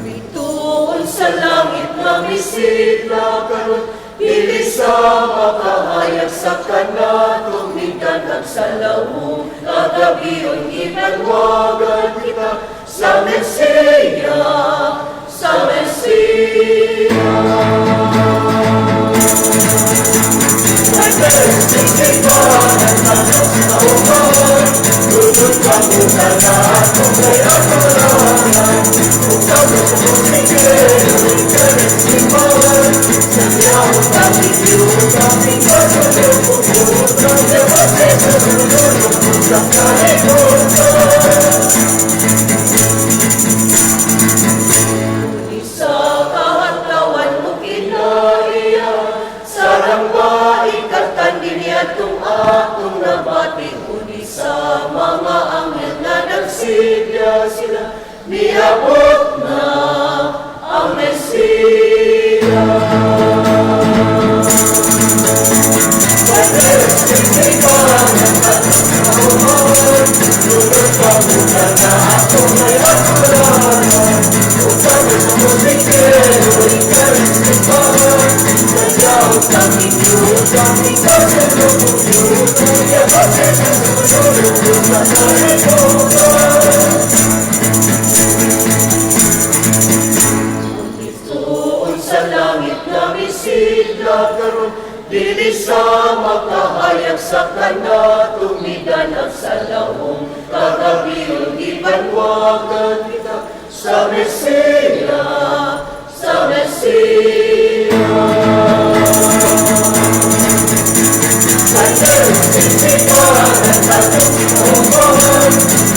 Bituon sa langit na misidla karon, dili sa makahayag sa kana, tumigan kag sa lawong, kagabiyon ipanwagan kita sa Mesiya, sa Mesiya. Tunod ka muna na kung may akalanan, kung tapos sa musikero, ikalit simahan, sa niyawang kapitiyong kaming kasunod, kung pumunang lewate sa sunod, kung sa kalikotan. Isa kahatawan mo kinaiya, sarang ba ikatan din atong atong nabati, sa mga anghel na nagsidya sila, niabot na ang Mesiya. Pagkasigitan ang katawan, tunod ka muna na ako may akalanan, kung tapos sa musikero, ikalit sipahan, sadyang kaming yun, kaming kasunod, kung yun, bakit sa sunod, kung sa kalikotan. Bituon sa langit na misidla karon, dili sa makahayag sa kana, tumiganag sa lawong, kagabiyon ibanwagan kita sa Mesiya, sa Mesiya.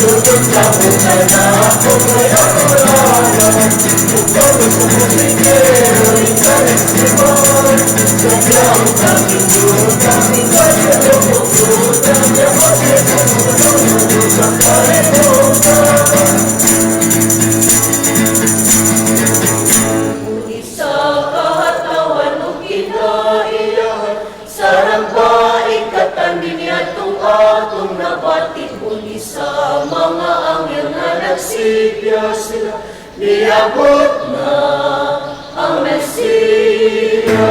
Tunod ka muna na kung may akalanan, kung tapos sa musikero, ikalit simahan, sadyang kaming yun, kaming kasunod, kung pumunang lewate sa sunod, kung sa kalikotan. Isa kahatawan mo kinaiyahan, sarang ba ikatan din atong atong nabati, uli sa mga anghel na nagsidya sila, niabot na ang Mesiya.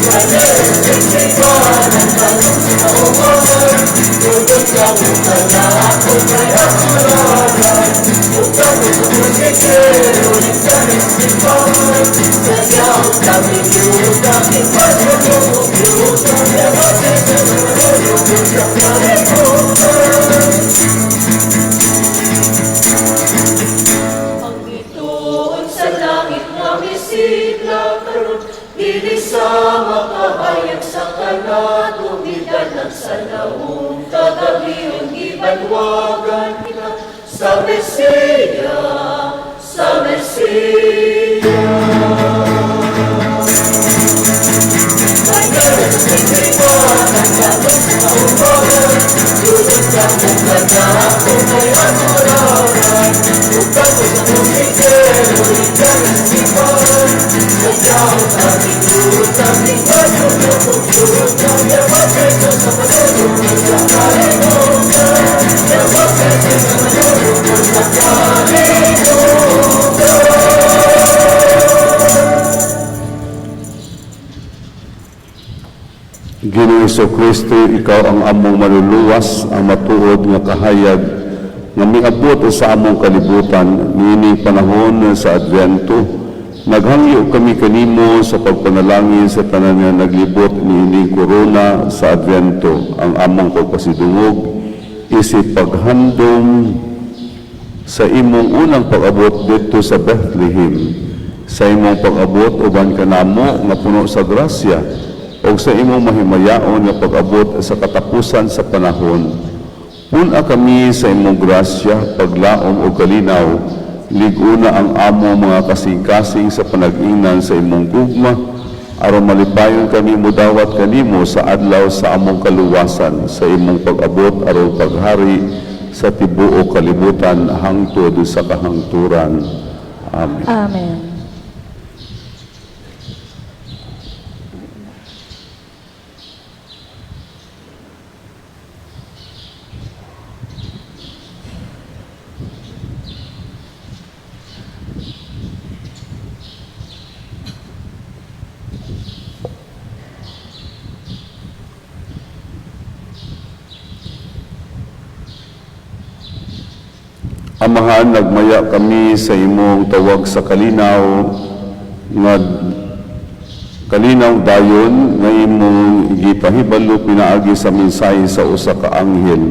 Pagkasigitan ang katawan, tunod ka muna na ako may akalanan, kung tapos sa musikero, ikalit sipahan, sadyang kaming yun, kaming kasunod, yun, ang lewate sa sunod, kung sa kalikotan. Ang bituon sa langit na misidla karon, dili sa makahayag sa kana, tumiganag sa lawong, kagabiyon ibanwagan kita sa Mesiya, sa Mesiya. Pagkasigitan ang katawan, tunod ka muna na kung may akalanan, kung tapos sa musikero, ikalit sipahan, sadyang kaming yun, kaming kasunod, kung yun, ang lewate sa sunod, kung sa kalikotan, lewate sa sunod, kung sa kalikotan. Ginoong Jesu-Kristo, ikaw ang among maluluwas, ang matuod nga kahayag, nga miabot sa among kalibutan, niini panahon sa Advento. Naghangyo kami kanimo sa pagpanalangin sa tanan nga naglibot niini korona sa Advento, ang among pagpasidungog, isip paghandom sa imong unang pag-abot dito sa Bethlehem, sa imong pag-abot uban kanamo nga puno sa grasya, o sa imong mahimayaon nga pag-abot sa katapusan sa panahon. Puna kami sa imong grasya, paglaom o kalinaw, liguna ang among mga kasing-kasing sa panag-ingnan sa imong gugma, aron malipayon kami mudawat kanimo sa adlaw sa among kaluwasan, sa imong pag-abot aron paghari sa tibuok kalibutan hangtod sa kahangturan. Amen. Amen. Amahan, nagmaya kami sa imong tawag sa kalinaw nga kalinaw dayon nga imong gipahibalo pinaagi sa mensahe sa usa ka anghel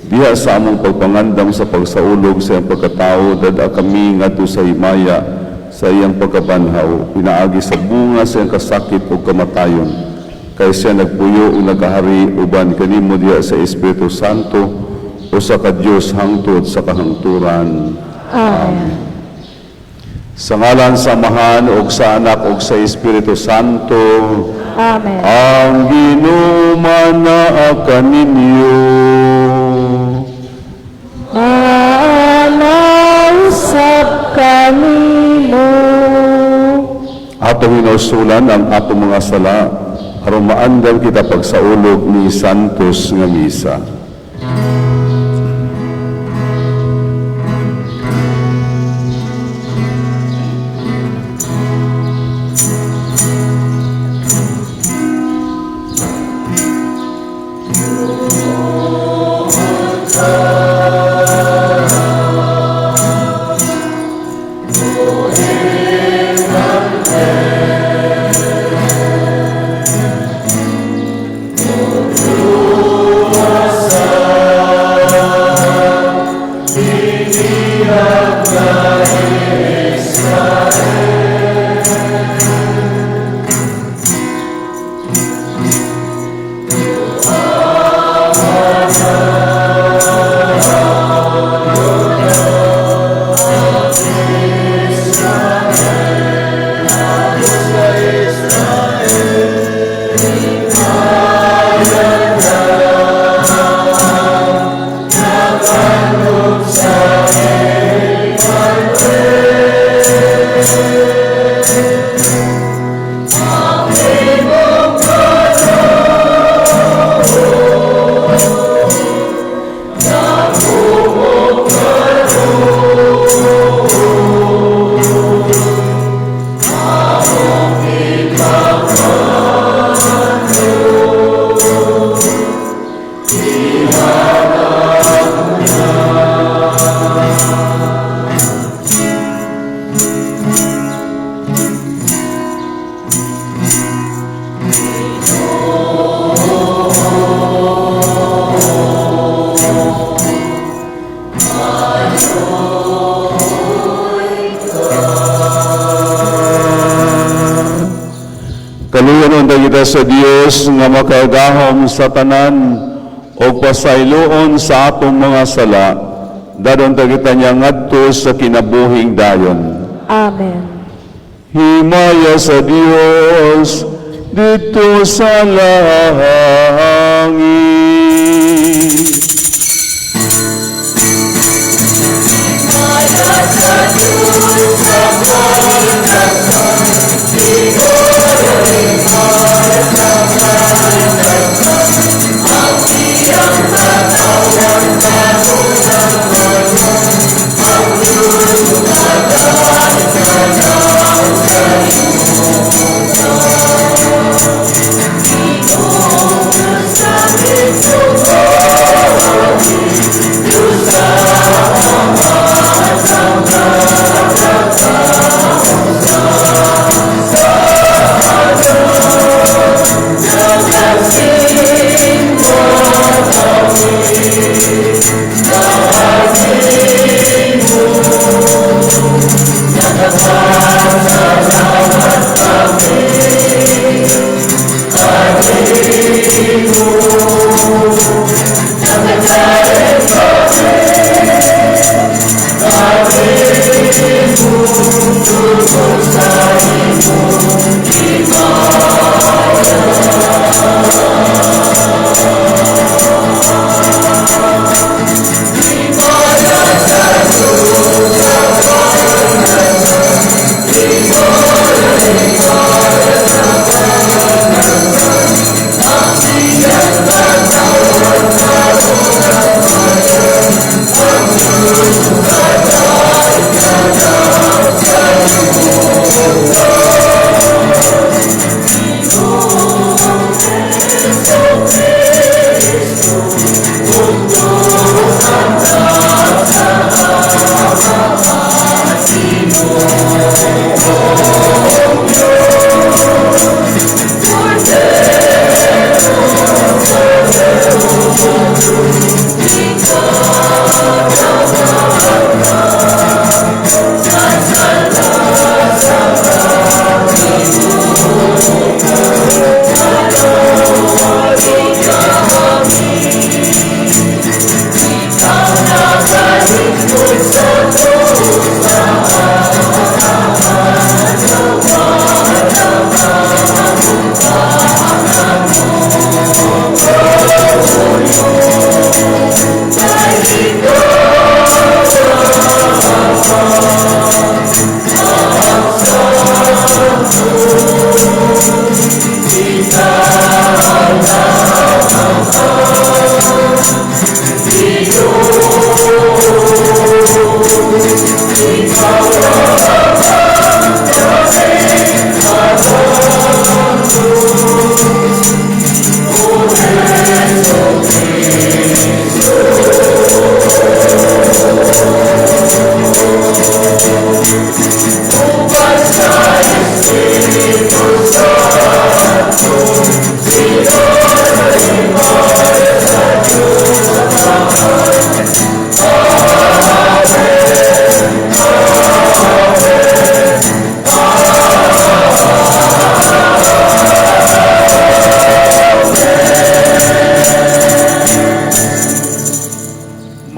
diha sa among pagpangandam sa pagsaulog sa iyang pagkatao. Dada kami ngadto sa himaya sa iyang pagkabanhaw pinaagi sa bunga sa iyang kasakit ug kamatayon, kay siya nagpuyo ug nagahari uban kanimo diha sa Espiritu Santo o sa ka-Diyos hangtod sa kahangturan. Amen. Sa ngalan sa Amahan ug sa Anak ug sa Espiritu Santo. Amen. Ang ginumanaakan ninyo. Manausap kanimo. Atong hinausulan ang atong mga sala aron maandam kita pagsaulog ni Santos nga misa. Kaluyanon kita sa Dios nga makagahom sa tanan o pasayloon sa atong mga sala, dadon kita niya ngadto sa kinabuhing dayon. Amen. Himaya sa Dios dito sa langit.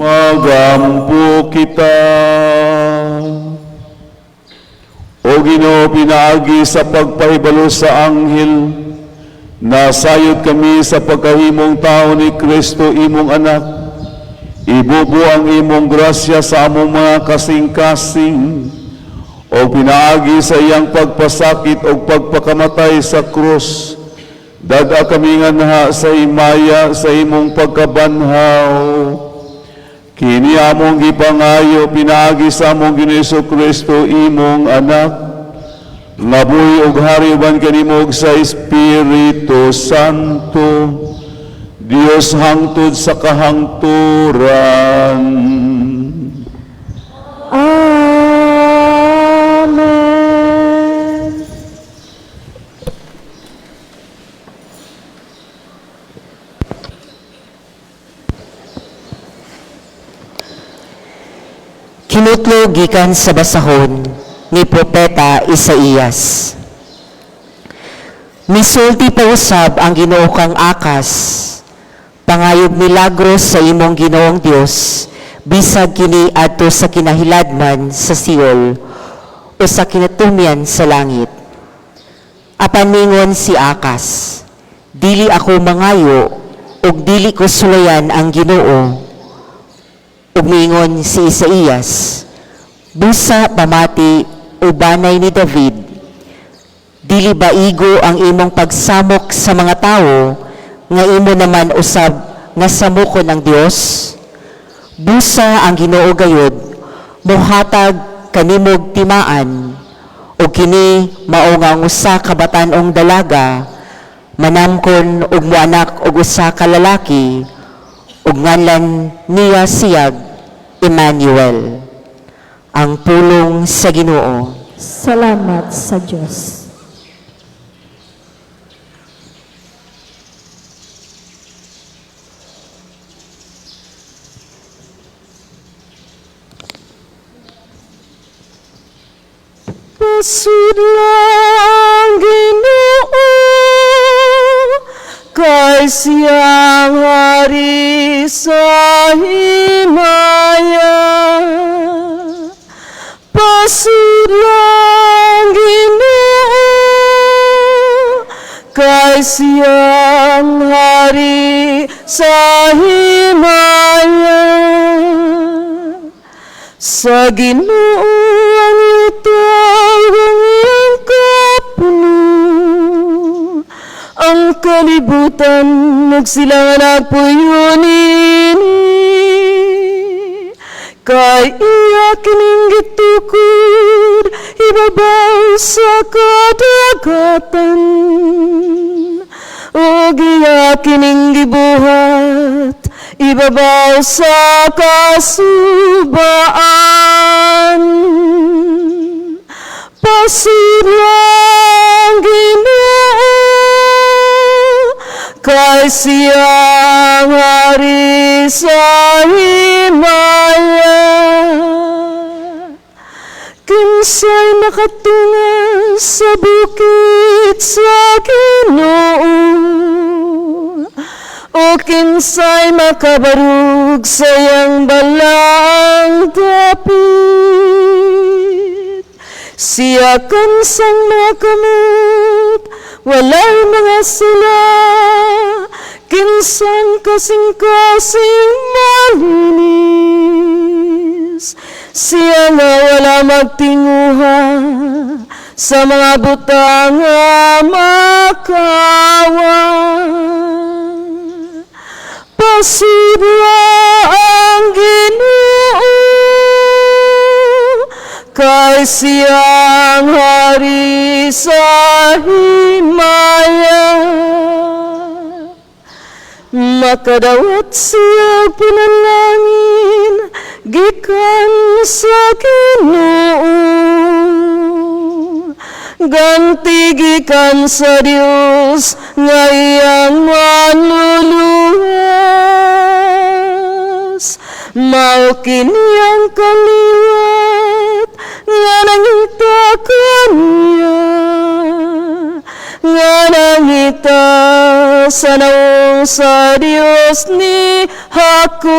Magampo kita. O Ginoo, pinaagi sa pagpahibalo sa anghel, nasayod kami sa pagkahimong tao ni Kristo, imong anak. Ibubo ang imong grasya sa among mga kasing-kasing, o pinaagi sa iyang pagpasakit o pagpakamatay sa krus. Dada kami nga naha sa himaya sa imong pagkabanhaw. Kini among gipangayo, pinaagi sa among Ginoo Kristo, imong anak, nga buhi ug hari uban kanimo sa Espiritu Santo, Dios hangtod sa kahangturan. Amen. Kinutlo gikan sa basahon ni Propeta Isaías. Misulti pa usab ang Ginoo kang akas, pangayog milagros sa imong Ginoong Dios, bisag kini adto sa kinahiladman sa Siol o sa kinatumyan sa langit. Apan mingon si Akas, dili ako mangayo ug dili ko sulayan ang Ginoo. Ug mingon si Isaías, busa pamati o banay ni David, dili ba igo ang imong pagsamok sa mga tao, nga imo naman usab nga samukon ang Dios? Busa ang Ginoo gayud, mohatag kanimog timaan, o kini mao nga ang usa ka batan-ong dalaga, manamkon og moanak og usa ka lalaki, ug ngalan niya siyag Emmanuel. Ang pulong sa Ginoo. Salamat sa Diyos. Pasud lang Ginoo, kay siyang hari sa himaya. Pasud lang Ginoo, kay siyang hari sa himaya. Sa Ginoo ang utang ang iyong kapuno, ang kalibutan nagsilang nagpuyunin. Kay iya kining gitukod, ibabaw sa kadagatan, o iya kining gibuhat, ibabaw sa kasubaan. Pasurang Ginoo, kay siyang hari sa himaya. Kinsay makatunga sa bukid sa Ginoo, o kinsay makabarug sa iyang balang dapit. Siya kansang mga kamot, walay mga sila, kinsang kasing-kasing malinis. Siya nga wala magtinguha sa mga butang nga makawang. Pasidwa ang Ginoo, kay siyang hari sa himaya. Makadawat siya pinalangin gikan sa Ginoo, ganti gikan sa Dios nga iyang manluluwas. Mao kiniyang kaliwat nga nangita kaniya, nga nangita sa naong sa Dios ni Jacob.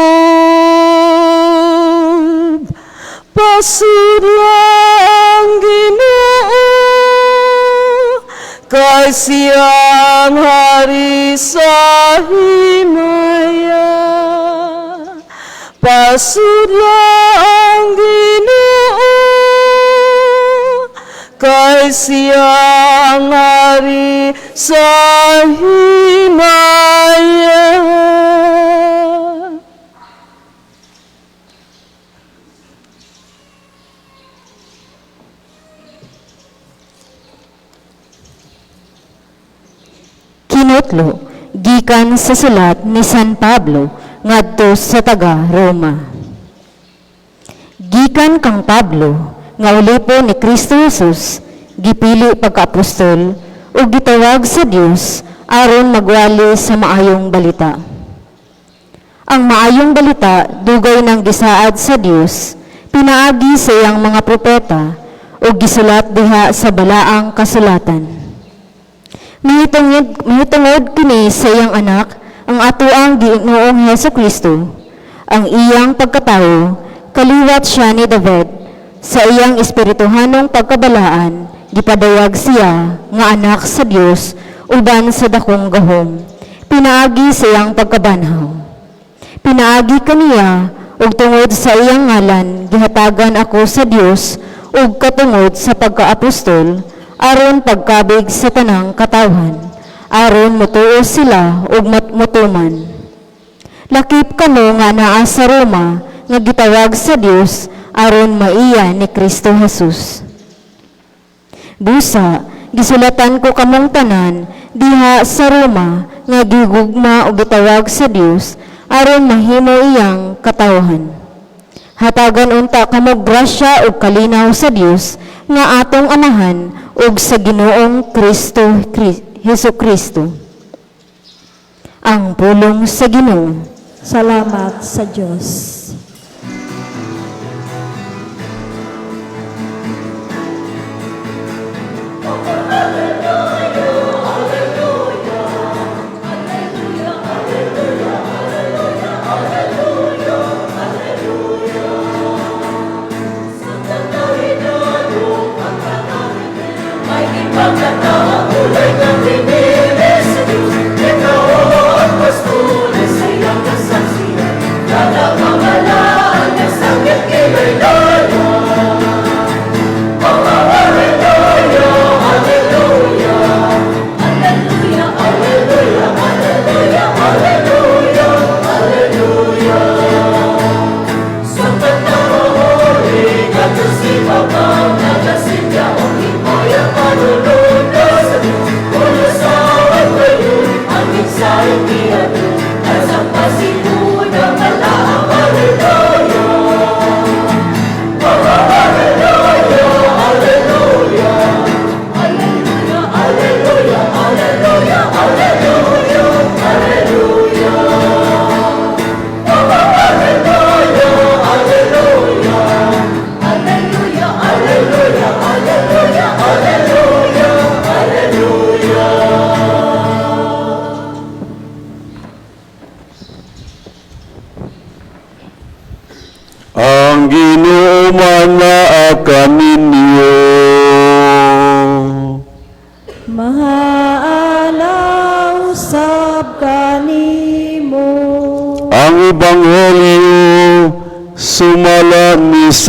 Pasidwa ang Ginoo, kay siyang hari sa himaya. Pasidwa ang Ginoo, kay siyang hari sa himaya. Kinutlo, gikan sa sulat ni San Pablo ngadto sa taga Roma. Gikan kang Pablo, nga ulipo ni Kristo Jesus, gipili pagka-apostol, ug gitawag sa Dios aron magwali sa maayong balita. Ang maayong balita dugay ng gisaad sa Dios, pinaagi sa iyang mga propeta, ug gisulat diha sa balaang kasulatan. Mahitungod kini sa iyang anak, ang atoang Ginoong Hesukristo, ang iyang pagkatao, kaliwat siya ni David, sa iyang espirituhanong pagkabalaan, gipadayag siya nga anak sa Dios uban sa dakong gahom, pinaagi sa iyang pagkabanhaw. Pinaagi kaniya ug tungod sa iyang ngalan gihatagan ako sa Dios ug katungod sa pagkaapostol aron pagkabig sa tanang katawhan, aron mutuo sila ug mutuman. Lakip kamo nga naa sa Roma nga gitawag sa Dios aron maiya ni Kristo Jesus. Busa, gisulatan ko kamong tanan diha sa Roma nga gigugma og gitawag sa Dios aron mahimo iyang katawhan. Hatagan unta kamo grasya ug kalinaw sa Dios nga atong amahan ug sa Ginoong Hesukristo. Ang pulong sa Ginoo. Salamat sa Diyos. Ikaw ang pastulis sa iyong kasaksiyan,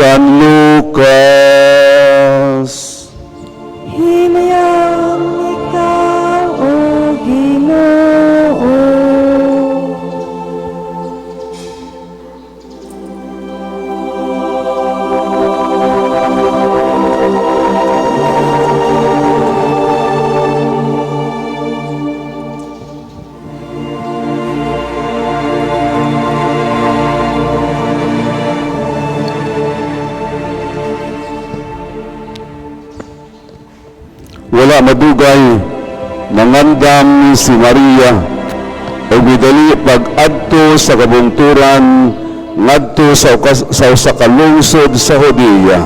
San Lucas. Hinayang ikaw, O Ginoo. Wala madugay, nangandam si Maria, o midali pag-adto sa kabungturan, ngadto sa usa ka lungsod sa Judea.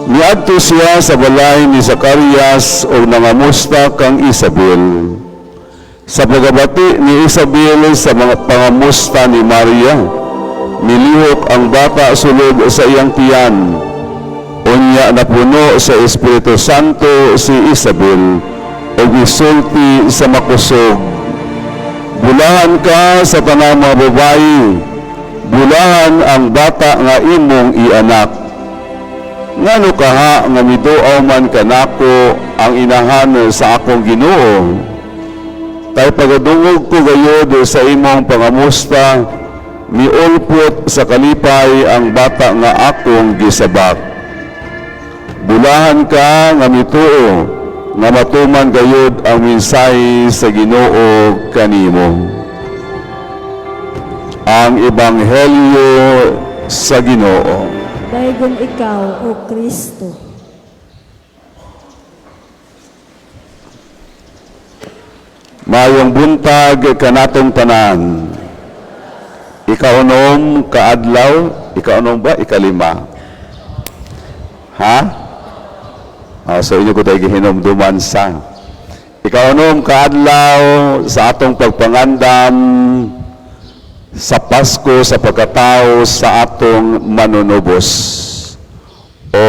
Niadto siya sa balay ni Zacarias o nangamusta kang Isabel. Sa pagabati ni Isabel sa mga pangamusta ni Maria, milihok ang bata sulod sa iyang tiyan. Unya napuno sa Espiritu Santo si Isabel o gisulti sa makusog. Bulahan ka sa tanang mga babayi, bulahan ang bata nga imong ianak. Ngano kaha nga miduaw man kanako ang inahan sa akong Ginoo? Kay pagadungog ko gayod sa imong pangamusta, miulpot sa kalipay ang bata nga akong gisabak. Bulahan ka nga mituo, nga matuman gayud ang minsay sa Ginoo kanimo. Ang Ebanghelyo sa Ginoo. Daygon ikaw, O Kristo. Mayong buntag kanatong tanan. Ikaunom kaadlaw, ikaunom ba? Ikalima. Ha? So inyo ko tayo gihinomduman sa. Ikaunom kaadlaw sa atong pagpangandam sa Pasko sa pagkatao sa atong manunubos. O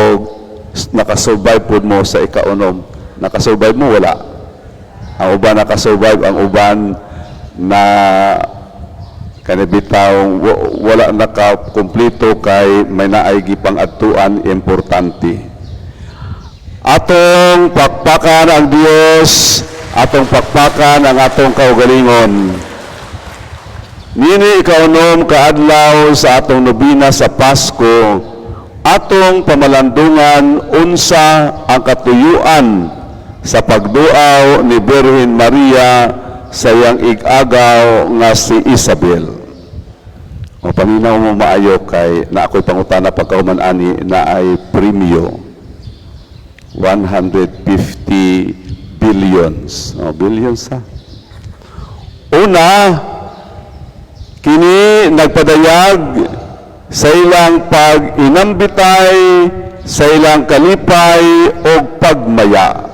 nakasurvive po mo sa ikaunom. Nakasurvive mo, wala. Ang uban nakasurvive, ang uban na kanibitaw wala nakakumplito kay may naay gipang adtuan importante. Atong pakpakan ang Dios, atong pakpakan ang atong kaugalingon. Nini ikaunom kaadlaw sa atong nobina sa Pasko, atong pamalandungan unsa ang katuyuan sa pagduaw ni Birhen Maria sa iyang ig-agaw nga si Isabel. O paminaw mo maayo kay na ako'y pangutana pagkauman ani na ay premyo 150 billions. O, billions ha. Una, kini nagpadayag sa ilang pag-inambitay, sa ilang kalipay o pagmaya.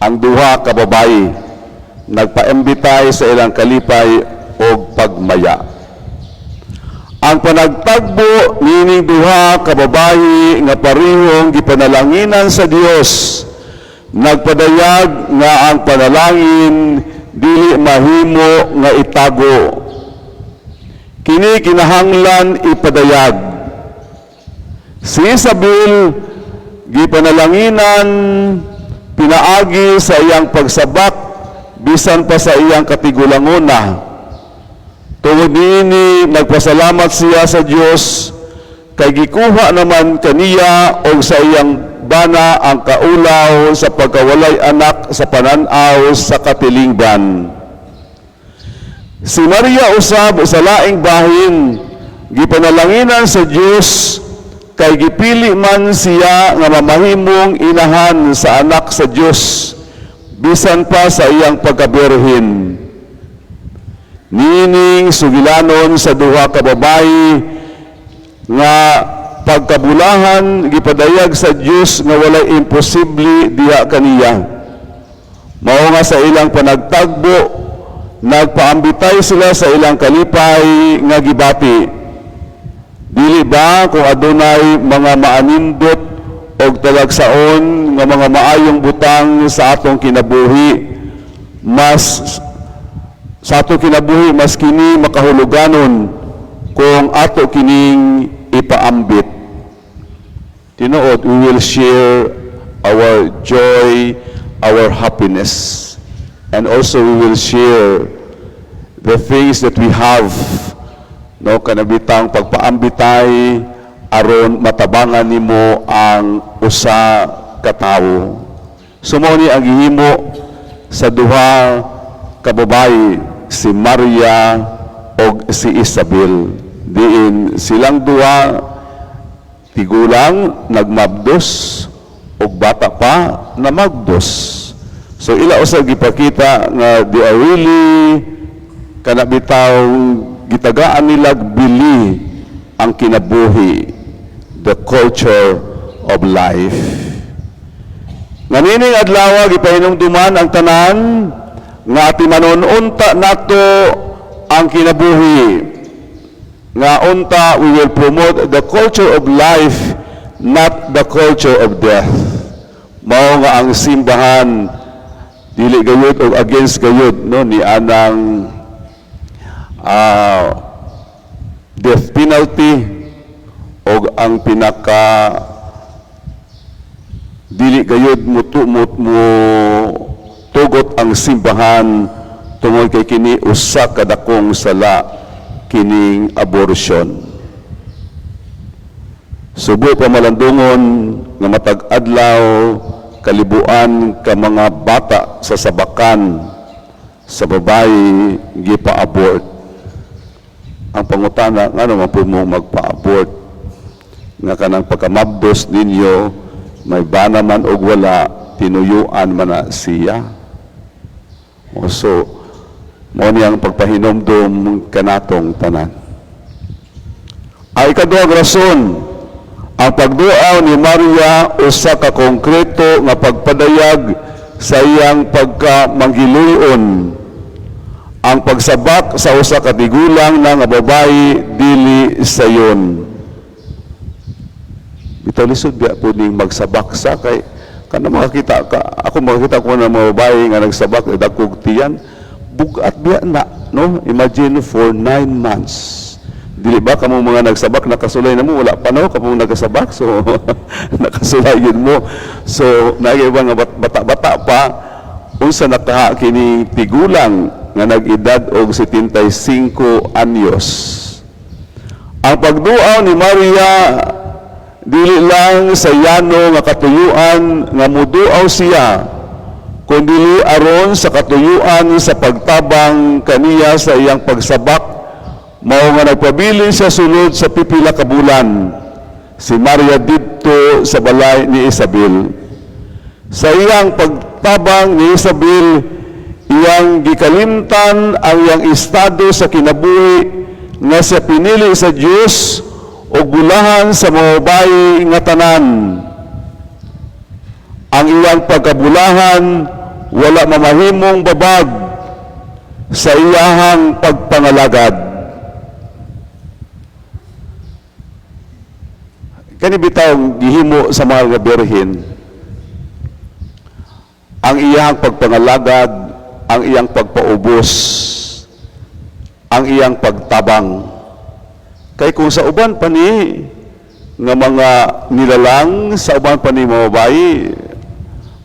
Ang duha ka babayi nagpaimbitay sa ilang kalipay o pagmaya. Ang panagtagbo nining duha ka babayi nga parihong gipanalanginan sa Dios, nagpadayag nga ang panalangin dili mahimo nga itago. Kini kinahanglan ipadayag. Si Isabel gipanalanginan pinaagi sa iyang pagsabak bisan pa sa iyang katigulanguna. Tungod niini nagpasalamat siya sa Dios kay gikuha naman kaniya og sa iyang bana ang kaulaw sa pagkawalay anak sa panan-aw sa katilingban. Si Maria usab sa laing bahin gipanalanginan sa Dios kay gipili man siya nga mamahimong inahan sa anak sa Dios bisan pa sa iyang pagkabirhen. Nining sugilanon sa duha ka babayi nga pagkabulahan gipadayag sa Dios nga walay imposible diha kaniya. Mao nga sa ilang panagtagbo nagpaambitay sila sa ilang kalipay nga gibati. Dili ba kung adunay mga maanindot og talagsaon nga mga maayong butang sa atong kinabuhi, mas kini makahuluganon kung ato kining ipaambit. tinuod, we will share our joy, our happiness, and also we will share the things that we have, no, kanabitang pagpaambitay aron matabangan nimo ang usa ka tawo. Sumo ni ang gihimo sa duha ka babayi, si Maria o si Isabel. Diin silang duha tigulang nagmabdos o bata pa na magdos. So ila usab gipakita nga they are really kanabitaw gitagaan nila bili ang kinabuhi, the culture of life. Nganining adlaw gipahinumduman ang tanan nga ati manununta nato ang kinabuhi. Nga unta we will promote the culture of life, not the culture of death. Mao nga ang simbahan dili gayud o against gayud, no, ni anang death penalty o ang pinaka dili gayud mo tugot ang simbahan tungod kay kini usa ka dakong sala kining abortion. Subo pa malandungon nga matag adlaw kalibuan ka mga bata sa sabakan sa babayi gipa-abort. Ang pangutana nga naman po mo magpa-abort nga kanang pagkamabdos ninyo may bana man og wala tinuyuan man na siya. So mo niyang pagpahinomdom kanatong tanan. Ay ikaduhang rason, ang pagduaw ni Maria usa ka konkreto nga pagpadayag sa iyang pagkamanggiluyon. Ang pagsabak sa usa ka tigulang na nga babayi dili sayon. Bitaw lisod biya po ning magsabak sa kay kana makakita ka ako makakita ko na mga babayi nga nagsabak dagkog tiyan bugat biya na, no? Imagine for 9 months. Dili ba kamo mga nagsabak nakasulay na mo wala pa no kamo nagsabak so nakasulay yun mo. So naiba nga bata-bata pa unsa nakaha kini tigulang nga nag-edad og 75 anyos. Ang pagduaw ni Maria dili lang sa yano nga katuyuan nga muduaw siya kundi aron sa katuyuan sa pagtabang kaniya sa iyang pagsabak mao nga nagpabilin siya sulod sa pipila ka bulan si Maria didto sa balay ni Isabel. Sa iyang pagtabang ni Isabel iyang gikalimtan ang iyang estado sa kinabuhi nga siya pinili sa Dios o bulahan sa mga babayi nga tanan. Ang iyang pagkabulahan wala mamahimong babag sa iyahang pagpangalagad. Kani bitaw gihimo sa mga berhen ang iyang pagpangalagad, ang iyang pagpaubos, ang iyang pagtabang. Kay kung sa uban pa ni nga mga nilalang sa uban pa ni mga babayi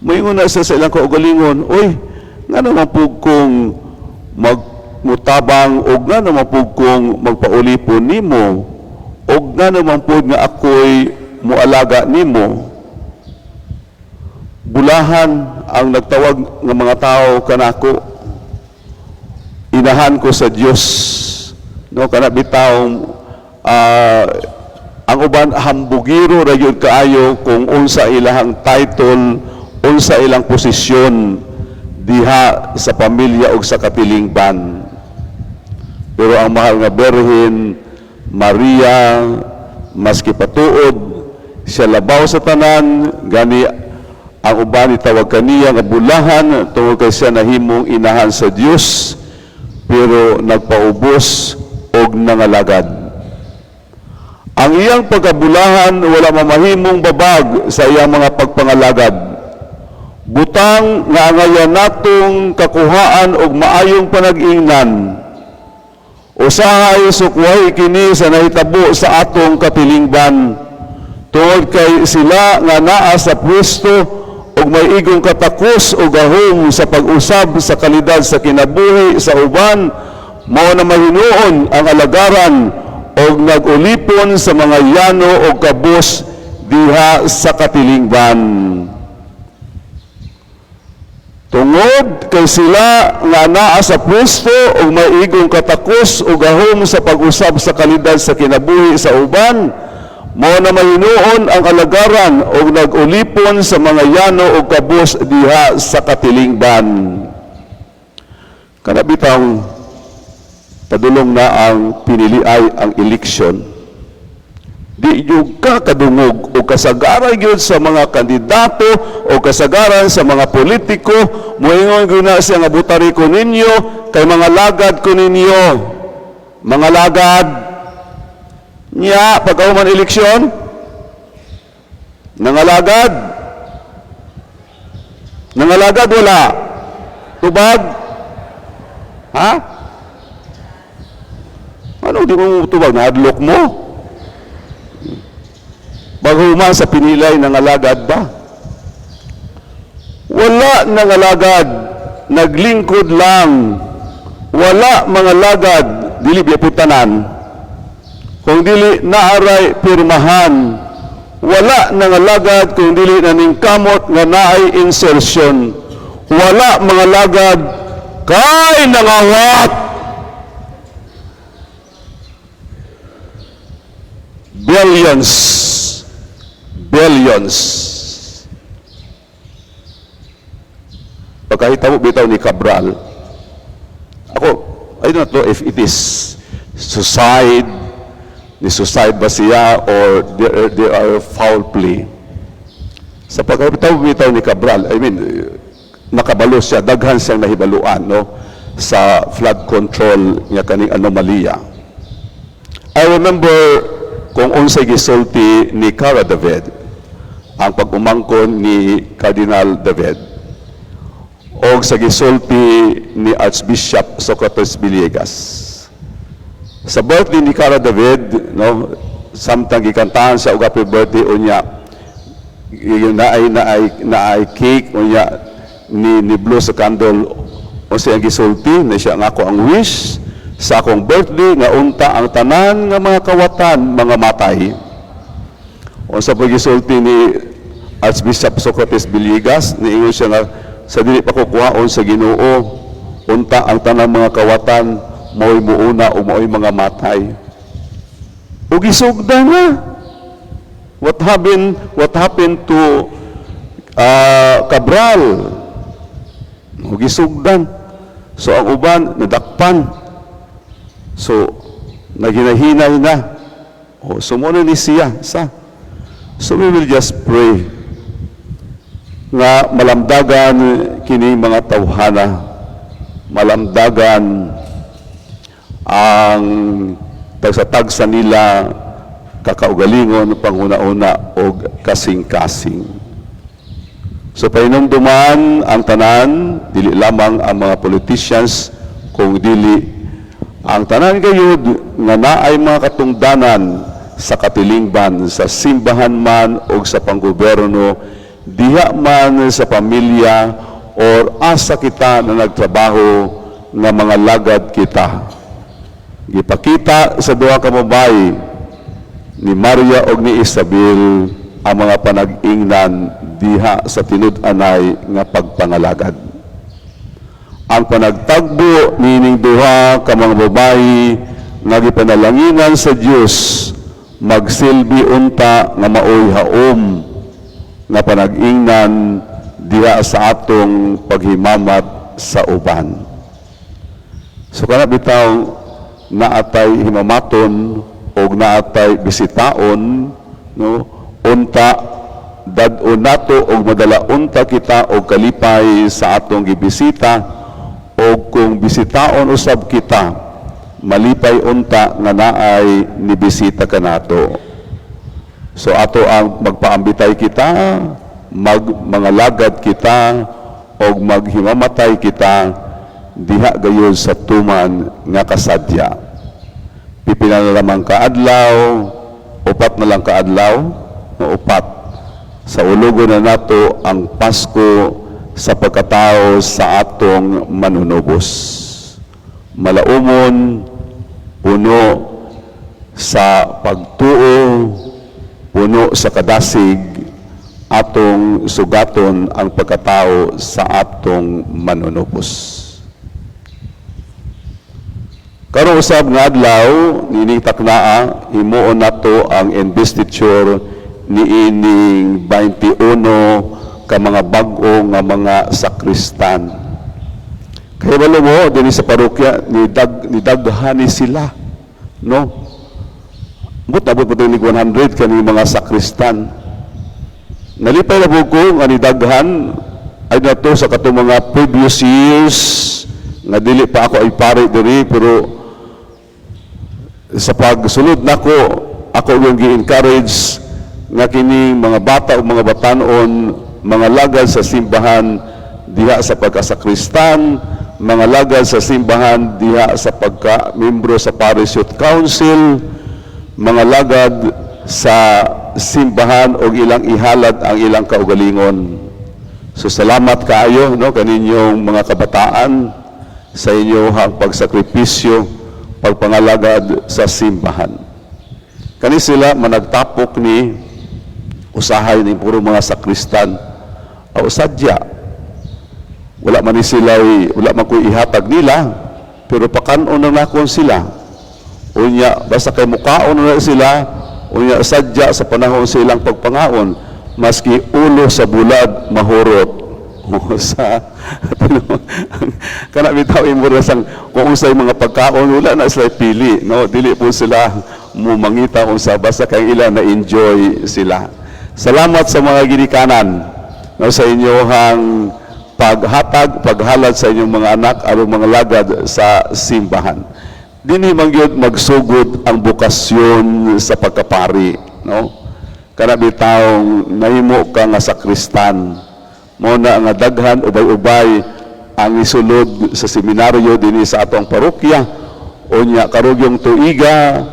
moingon na sa ilang kaugalingon, oy, nga naman po kung magmutabang o nga naman po kung magpaulipon nimo o nga naman po nga ako'y mualaga nimo. Bulahan ang nagtawag ng mga tao kanako. Inahan ko sa Dios. No, kana bitaw ang uban hambugiro ra gyud kaayo kung unsa ilahang title, unsa ilang posisyon diha sa pamilya o sa katilingban. Pero ang mahal nga Berhen Maria maski patuod siya labaw sa tanan gani ang uban itawag kaniya nga bulahan tungod kay siya nahimong inahan sa Dios pero nagpaubos og nangalagad. Ang iyang pagkabulahan wala mamahimong babag sa iyang mga pagpangalagad. Butang nga angayan natong kakuhaan og maayong panag-ingnan. Usahay sukway kini sa nahitabo sa atong katilingban Tungod kay sila nga naa sa pwesto ug may igong katakos o gahom sa pag-usab sa kalidad sa kinabuhi sa uban, mao na mahinuon ang alagaran og nag-ulipon sa mga yano o kabus diha sa katilingban. Tungod kay sila nga naa sa pwesto ug may igong katakos o gahom sa pag-usab sa kalidad sa kinabuhi sa uban, mao na mahinuon ang alagaran ug nag-ulipon sa mga yano o kabus diha sa katilingban. Kana bitaw padulong na ang piniliay ang eleksyon. Di yung kadungog o kasagaran yun sa mga kandidato o kasagaran sa mga politiko, muingon ko na siya nga butari ko ninyo, kay mga lagad ko ninyo. Mga lagad, niya, pagkauman eleksyon, nangalagad, wala. Tubag, ha? Ano, di mo tubag, na-adlock mo? Bago man sa pinilay ng alagad ba? Wala ng alagad, naglingkod lang. Wala mga lagad, dili biyaputanan. Kung dili naaray pirmahan. Wala ng alagad kung dili naningkamot nga naay insertion. Wala mga lagad, kay nangawat. Billions. Pagkahitabo bitaw ni Cabral, ako, I don't know if it is suicide ba siya or they are foul play. Sa pagkahitabo bitaw ni Cabral, I mean, nakabalo siya, daghan siyang nahibaluan, no, sa flood control niya kaning anomalya. I remember kung unsay gisulti ni Cara David ang pag-umangkon ni Cardinal David o sa gisulti ni Archbishop Socrates Villegas. Sa birthday ni Cara David, no, samtang gikantahan siya og happy birthday unya, yung naay cake unya ni blow sa candle o siya gisulti na siya nga ako ang wish sa akong birthday nga unta ang tanan nga mga kawatan, mga matay. O sa pag-isulti ni Archbishop Socrates Villegas, niingon siya nga, sa dili pa kukuhaon sa Ginoo, unta ang tanan mga kawatan, mao'y muuna o mao'y mga matay. O gisugda nga. What happened to Cabral? O gisugdan. So ang uban, nadakpan. So, naginahinay na. O, sumunod ni siya. So, we will just pray nga malamdagan kini mga tawhana, malamdagan ang tagsa-tagsa nila kakaugalingon, panguna-una o kasing-kasing. So, painumduman ang tanan, dili lamang ang mga politicians, kung dili ang tanan gayud nga naay mga katungdanan sa katilingban, sa simbahan man o sa panggobyerno, diha man sa pamilya or asa kita na nagtrabaho nga mga lagad kita. Gipakita sa duha ka babayi ni Maria o ni Isabel ang mga panag-ingnan diha sa tinud-anay nga pagpangalagad. Ang panagtagbo nining duha ka mga babayi nga gipanalanginan sa Dios magsilbi unta nga maoy haom nga panag-ingnan diha sa atong paghimamat sa uban. So kana bitaw naatay himamaton o naatay bisitaon, no, unta dad-o nato og madala unta kita og kalipay sa atong gibisita o kung bisitaon usab kita malipay unta nga naay nibisita kanato. So ato ang magpaambitay kita, mga lagad kita o maghimamatay kita diha gayon sa tuman nga kasadya. Pipila na lamang kaadlaw, upat na lang kaadlaw, upat. Sa ulugo na nato ang Pasko sa pagkatao sa atong manunubos. Malaumon, puno sa pagtuo, puno sa kadasig, atong sugaton ang pagkatao sa atong manunubos. Karong usab nga adlaw ninitak naa himuon nato ang investiture niining 21 ka mga bag-o nga mga sakristan. Kaya balo mo dinhi sa parokya nidaghani sila, no? Abot po ni 100 kani mga sakristan. Nalipay na po ko nga nidaghan ay nato sa katong mga previous years nga dili pa ako ay pare diri, pero sa pagsulod nako ako yung gi-encourage nga kining mga bata o mga batanon, mga lagad sa simbahan diha sa pagkasakristan, mga lagad sa simbahan diha sa pagka-membro sa Parish Youth Council, mga lagad sa simbahan o ilang ihalad ang ilang kaugalingon. So salamat kaayo no kaninyong mga kabataan sa inyong pagsakripisyo, pagpangalagad sa simbahan. Kani sila managtapok ni usahay ni puro mga sakristan o sadya. Wala man ni sila, wala man ko ihatag nila, pero pakanon na nakon sila. Unya, basta kay mukaon na sila, unya sadya sa panahon silang pagpangaon, maski ulo sa bulad mahurot. Sa kana bitaw imura sang kung unsay mga pagkaon wala na sila pili, no, dili po sila mumangita unsa basta kay ila na enjoy sila. Salamat sa mga ginikanan no, sa inyohang paghalad sa inyong mga anak aron mga lagad sa simbahan. Dinhi man gyud magsugod ang bukasyon sa pagkapari, no? Kana bitaw nahimo ka nga sakristan. Mo na nga daghan ubay-ubay ang isulod sa seminaryo dinhi sa atong parokya. Unya karugyong tuiga,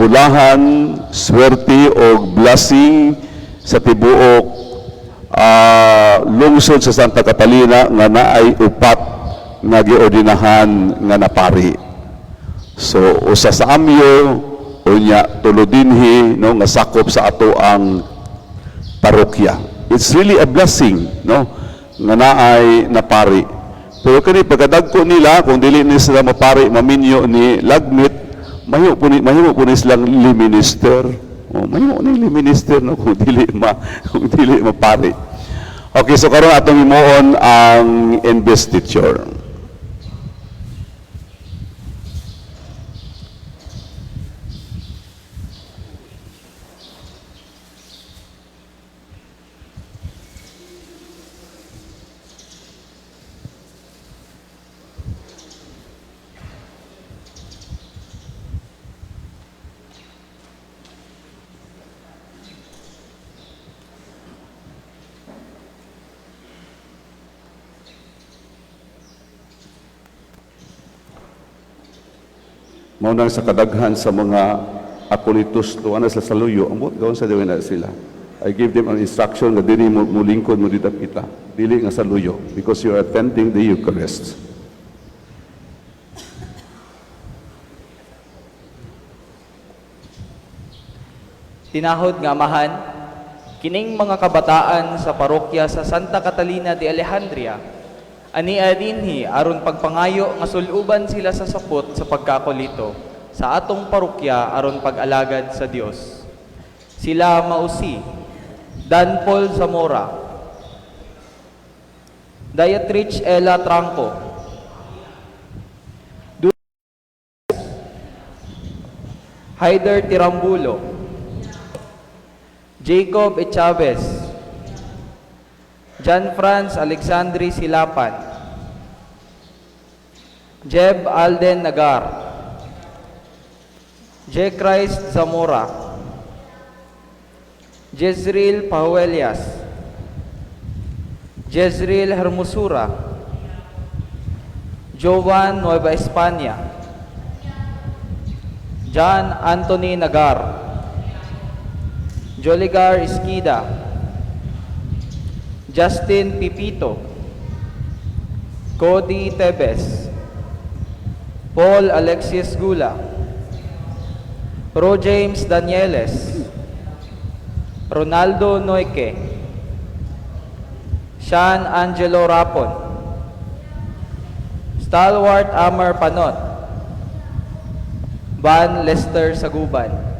bulahan, swerte o blessing sa tibuok lungsod sa Santa Catalina nga naay upat nga giordinahan nga napari. So usa sa amyo unya tulo dinhi no nga sakop sa ato ang parokya. It's really a blessing, no, nga naay napari. Pero kani pagkadagko nila kung dili ni sila mapari maminyo ni lagmit, mahimo po ni silang liminister. Oh, mahimo ni liminister no kung dili mapari. Okay, so karon atong himuon ang investiture. Maunang sa kadaghan sa mga akolitos tuwa na sa saluyo, ambot gawon sa dawin na sila. I give them an instruction nga dili mo lingkod mo dita kita, dili nga saluyo, because you are attending the Eucharist. Tinahod nga amahan, kining mga kabataan sa parokya sa Santa Catalina de Alejandria, ania dinhi aron pagpangayo nga suluban sila sa sapot sa pagkakolito sa atong parokya aron pag-alagad sa Dios. Sila mausi Dan Paul Zamora, Dietrich Ella Tranco, Haider Tirambulo, Jacob E. Chavez, John Franz Alexandri Silapan, Jeb Alden Nagar, J. Christ Zamora, Jezreel Pahuelias, Jezreel Hermosura, Jovan Nueva España, John Anthony Nagar, Joligar Esquida, Justin Pipito, Cody Tebes, Paul Alexius Gula, Ro James Danieles, Ronaldo Noyque, Sean Angelo Rapon, Stalwart Amar Panot, Van Lester Saguban.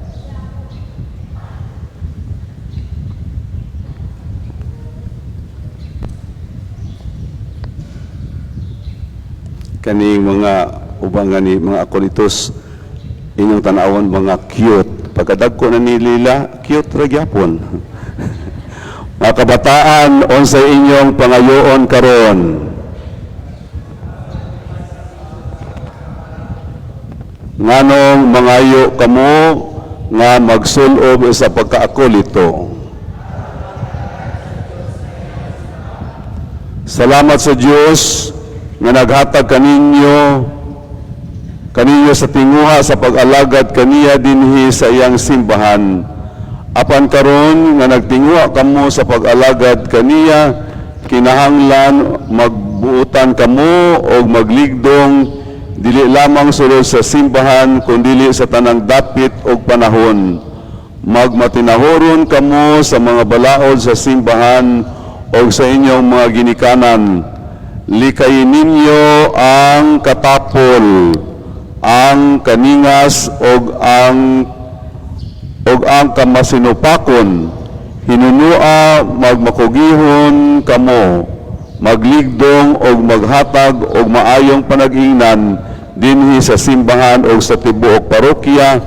Kani mga ubang gani mga akolitos inyong tanawon mga cute. Pagkadagko na nilila, cute ra gyapon. Mga kabataan, unsa inyong pangayoon karon? Nganong mangayo kamo nga magsulob sa pagkaakolito? Salamat sa Dios nga naghatag kaninyo sa tinguha sa pag-alagad kaniya dinhi sa iyang simbahan. Apan karon nga nagtinguha kamo sa pag-alagad kaniya, kinahanglan magbuutan kamo og magligdong dili lamang sulod sa simbahan kundi sa tanang dapit og panahon. Magmatinahoron kamo sa mga balaod sa simbahan og sa inyong mga ginikanan. Likayin ninyo ang katapol, ang kaningas og ang kamasinupakon. Hinunua magmakugihon kamo, magligdong og maghatag og maayong panag-ingnan dinhi sa simbahan og sa tibuok parokya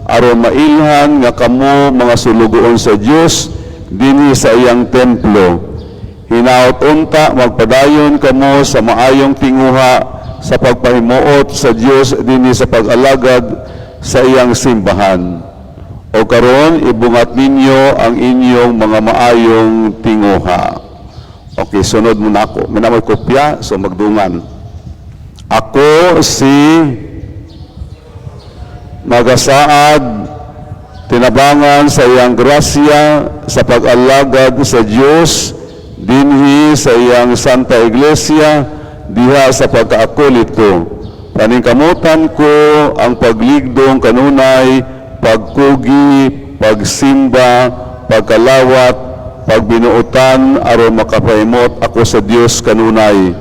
aron mailhan nga kamo mga sulugoon sa Dios dinhi sa iyang templo. Hinaot unta magpadayon kamo sa maayong tinguha sa pagpahimuot sa Dios dinhi sa pag-alagad sa iyang simbahan. O karon ibungat ninyo ang inyong mga maayong tinguha. Okay, sunod muna ako. May namoy kopya, so magdungan. Ako si magasaad tinabangan sa iyang grasya sa pag-alagad sa Dios dinhi sa iyang Santa Iglesia diha sa pagkaakolito. Paningkamutan ko ang pagligdong kanunay, pagkugi, pagsimba, pagkalawat, pagbinuotan aron makapahimot ako sa Dios kanunay.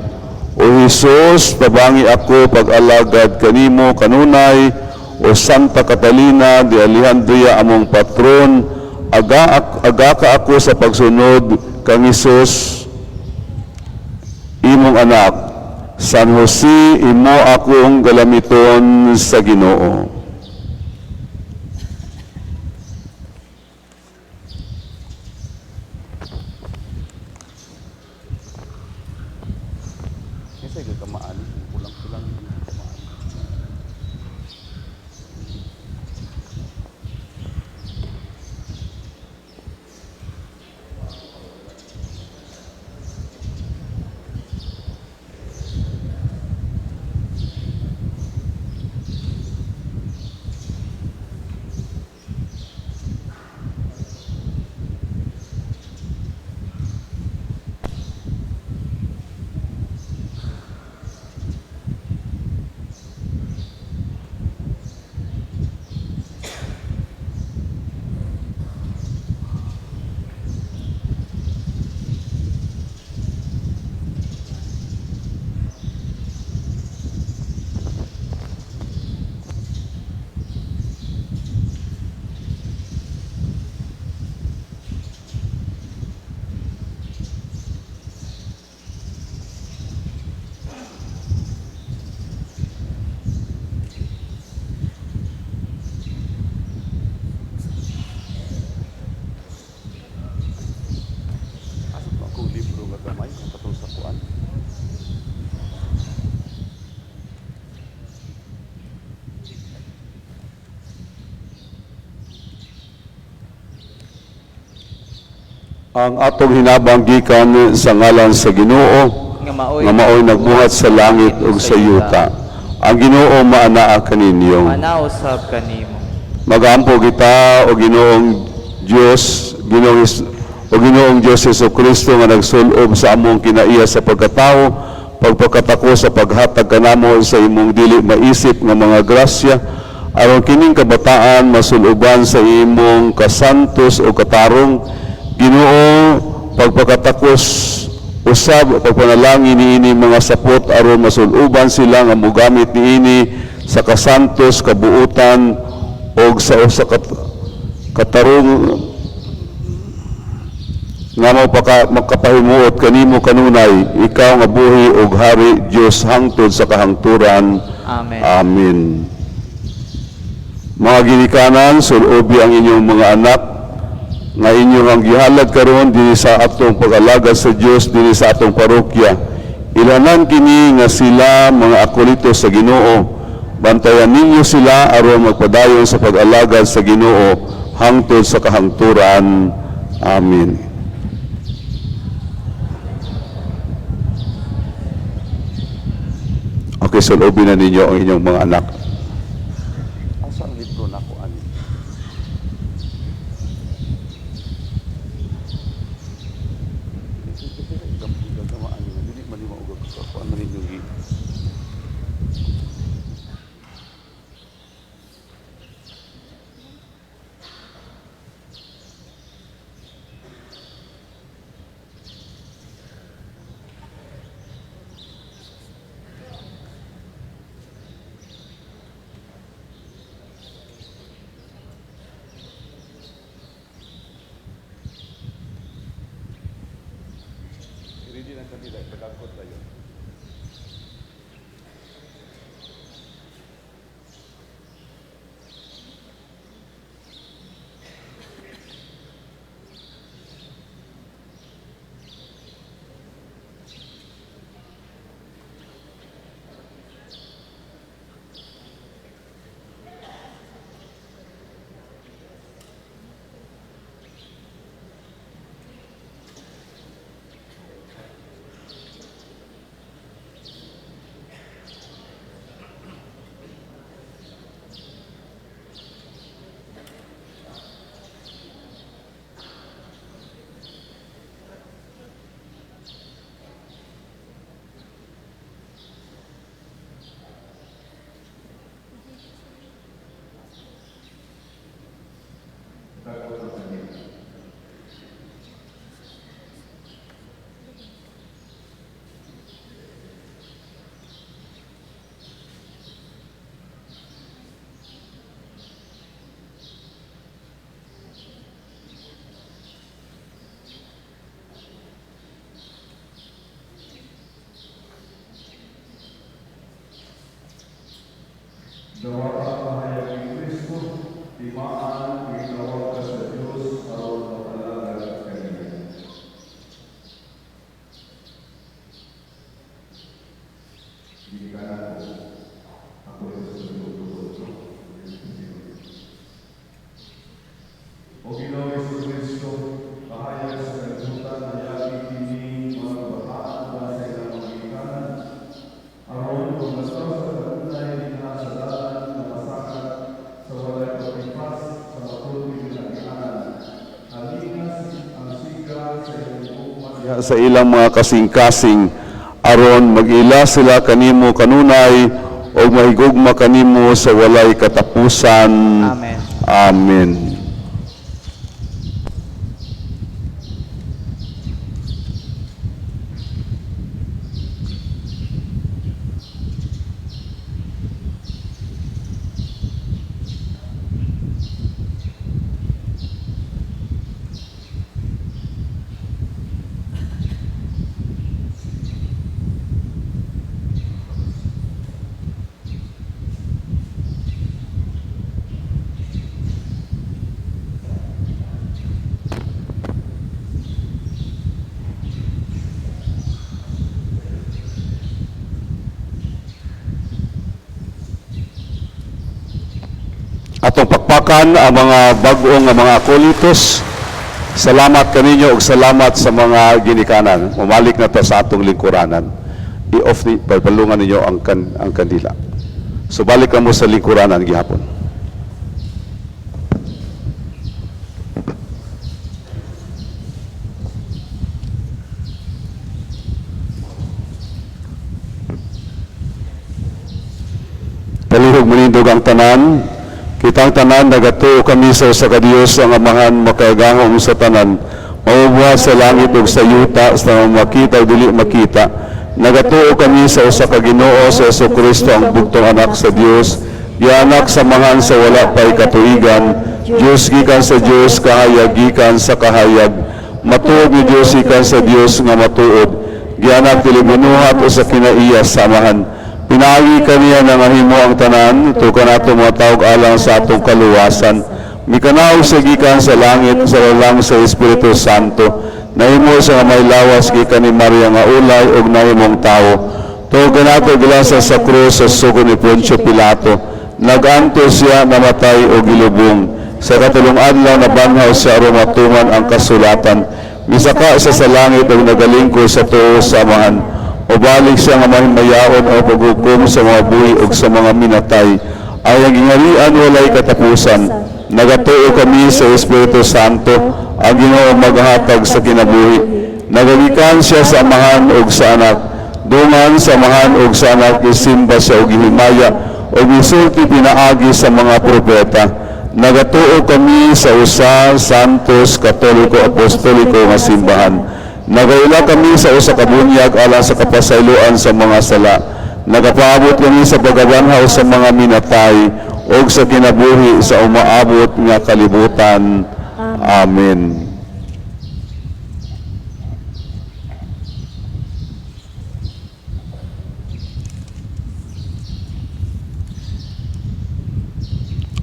O Hesus, tabangi ako pag-alagad kanimo kanunay. O Santa Catalina de Alejandria among patron, aga ka ako sa pagsunod kang Hesus imong anak. San Jose, imo akong galamiton sa Ginoo. Kasi gagamaan, kulang-kulang gagamaan. Ang atong hinabang gikan sa ngalan sa Ginoo nga maoy nagbuhat sa langit ug sa yuta. Ang Ginoo maanaa kaninyo. Manausab kanimo. Magampo kita o Ginoong Dios, Ginoong Dios Jesucristo nga nagsulob sa among kinaiya sa pagkatao, pagpakatako sa paghatag kanamo sa imong dili maisip nga mga grasya, aron kining kabataan masuloban sa imong kasantos o katarong. Ginoo, pagpakatakos usab pagpanalangin niini mga sapot aron masuloban sila nga mogamit niini sa kasantos, kabuutan o sa katarong nga makapahimuot kanimo kanunay, ikaw nga buhi ug hari Dios hangtod sa kahangturan. Amen. Amen. Mga ginikanan, sulobi ang inyong mga anak nga inyong ang gihalad karon dinhi sa atong pag-alagad sa Dios dinhi sa atong parokya. Ilanan kini nga sila mga akolito sa Ginoo. Bantayan ninyo sila aron magpadayon sa pag-alagad sa Ginoo hangtod sa kahangturan. Amen. Okay, sulobin na ninyo ang inyong mga anak. Asang libro na ko ani? Ready na kanila, pagkakot tayo. Nawa ang mahayag ni Kristo, timaan, ginawag ka sa Diyos, aron makalagad kanina. Hindi ka na ako ito sa luto-luto. O Ginoong Hesus Kristo, mahayag sa kalibutan na yaki kini mga bataan ba sa ilang mga ikanan, aron kung masaw sa katunay na sa dalan na masakat sa walay pagpipas sa matuloy na kinanan. Halinas ang siga sa ilang bukman sa ilang mga kasing-kasing aron mag-ila sila kanimo kanunay o mahigugma kanimo sa walay katapusan. Amen. Amen. Atong pakpakan ang mga bag-ong nga mga akolitos. Salamat kaninyo ug salamat sa mga ginikanan. Mamalik na to sa atong lingkuranan. I-off ni palungan ninyo ang kandila. So balik na mo sa lingkuranan gihapon. tindog ang tanan. Kitang tanan nagatuo kami sa usa ka Dios ang amahan makagahom sa tanan. Maubuhat sa langit ug sa yuta sa makita ug dili makita. Nagatuo kami sa usa ka Ginoo sa Jesucristo ang bugtong anak sa Dios. Gianak sa mahan sa wala pay katuigan. Dios gikan sa Dios, kahayag gikan sa kahayag. Matuod ni Dios gikan sa Dios nga matuod. Gianak dili binuhat o sa kinaiya sa amahan. Pinaagi kaniya na mahimo ang tanan, tukan ato mga tawag alang sa atong kaluwasan. Mikanaw sa gikan sa langit, sa lalang sa Espiritu Santo. Nahimo sa nga may lawas gikan ni Maria nga ulay ug nahimong tao. Tukan ato gilasa sa krus sa sugo ni Poncio Pilato. Naganto siya namatay o gilubong. Sa katulong adlaw na banhaw siya aron matuman ang kasulatan. Misaka siya sa langit ug nagalingkod sa tuo sa amahan. O balik siya nga mahimayaon o paghukom sa mga buhi o sa mga minatay. Ay ang ingalian walay katapusan. Nagatuo kami sa Espiritu Santo, ang Ginoo maghatag sa kinabuhi. Nagagikan siya sa amahan o sa anak. Dungan sa amahan o sa anak, isimba siya o gihimaya o gisulti pinaagi sa mga propeta. Nagatuo kami sa usa, santos, katoliko, apostoliko nga simbahan. Nagaila kami sa usa ka bunyag alang sa kapasayloan sa mga sala. Nagapaabot kami sa pagabanhaw sa mga minatay o sa kinabuhi sa umaabot nga kalibutan. Amen.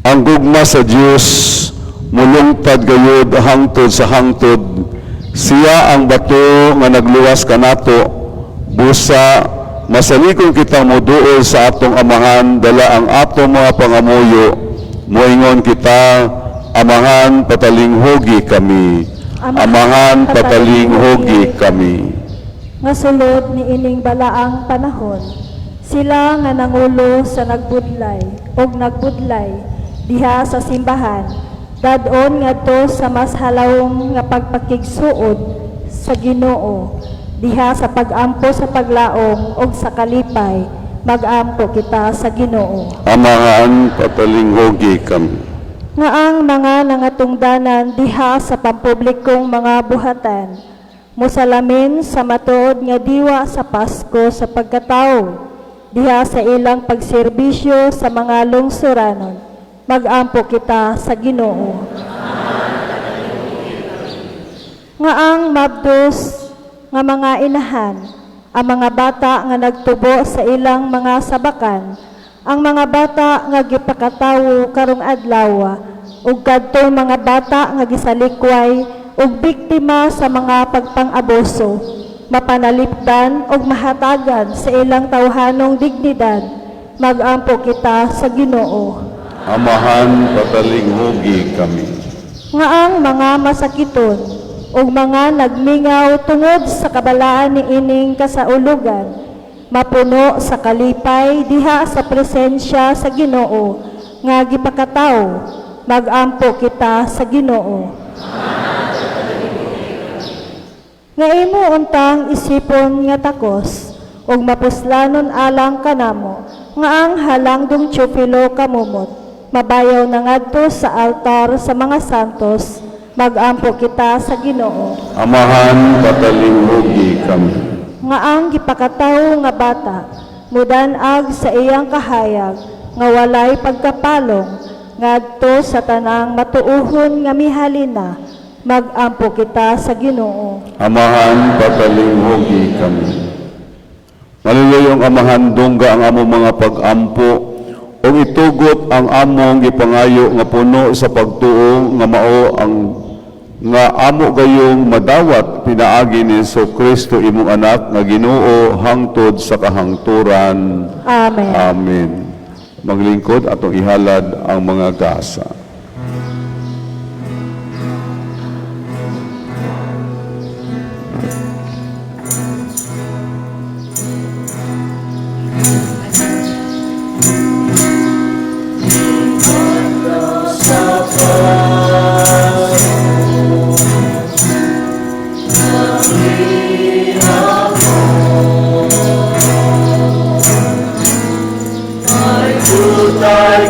Ang gugma sa Dios mulungtad gayud hangtod sa hangtod. Siya ang bato nga nagluwas kanato, busa masalikon kitang moduol sa atong amahan, dala ang atong mga pangamuyo, moingon kita, amahan patalinghogi kami, amahan patalinghogi kami. Nga sulod ni ining balaang panahon, sila nga nangulo sa nagbudlay og nagbudlay diha sa simbahan, dadon ngadto sa mas halawong nga pagpakigsuod sa Ginoo diha sa pagampo sa paglaom ug sa kalipay, magampo kita sa Ginoo. Amahan patalinghogi kami. Nga ang mga nangatungdanan diha sa pampublikong mga buhatan, musalamin sa matuod nga diwa sa Pasko sa pagkatao diha sa ilang pagserbisyo sa mga lungsuranon, magampo kita sa Ginoo. Nga ang mabdos nga mga inahan, ang mga bata nga nagtubo sa ilang mga sabakan, ang mga bata nga gipakatawo karong adlaw, ug kadtong mga bata nga gisalikway ug biktima sa mga pagpang-abuso, mapanalipdan ug mahatagan sa ilang tawhanong dignidad, magampo kita sa Ginoo. Amahan patalinghogi kami. Nga ang mga masakiton ug mga nagmingaw tungod sa kabalaan ni ining kasaulugan, mapuno sa kalipay diha sa presensya sa Ginoo nga gipakatawo, magampo kita sa Ginoo. Nga imo untang isipon nga takos ug mapuslanon alang kanamo nga ang halangdong Teofilo kamumot, mabayaw na ngadto sa altar sa mga santos, magampo kita sa Ginoo. Amahan patalinghogi kami. Nga ang gipakatawo nga bata, mudanag sa iyang kahayag, nga walay pagkapalong, ngadto sa tanang matuuhon nga mihalina, magampo kita sa Ginoo. Amahan patalinghogi kami. Maluluyong amahan, dungga ang among mga pag-ampo, o itugot ang among gipangayo nga puno sa pagtuo nga mao ang nga amo gayong madawat pinaagi ni Jesucristo imong anak nga Ginoo hangtod sa kahangturan. Amen. Amen. Maglingkod atong ihalad ang mga gasa. Thy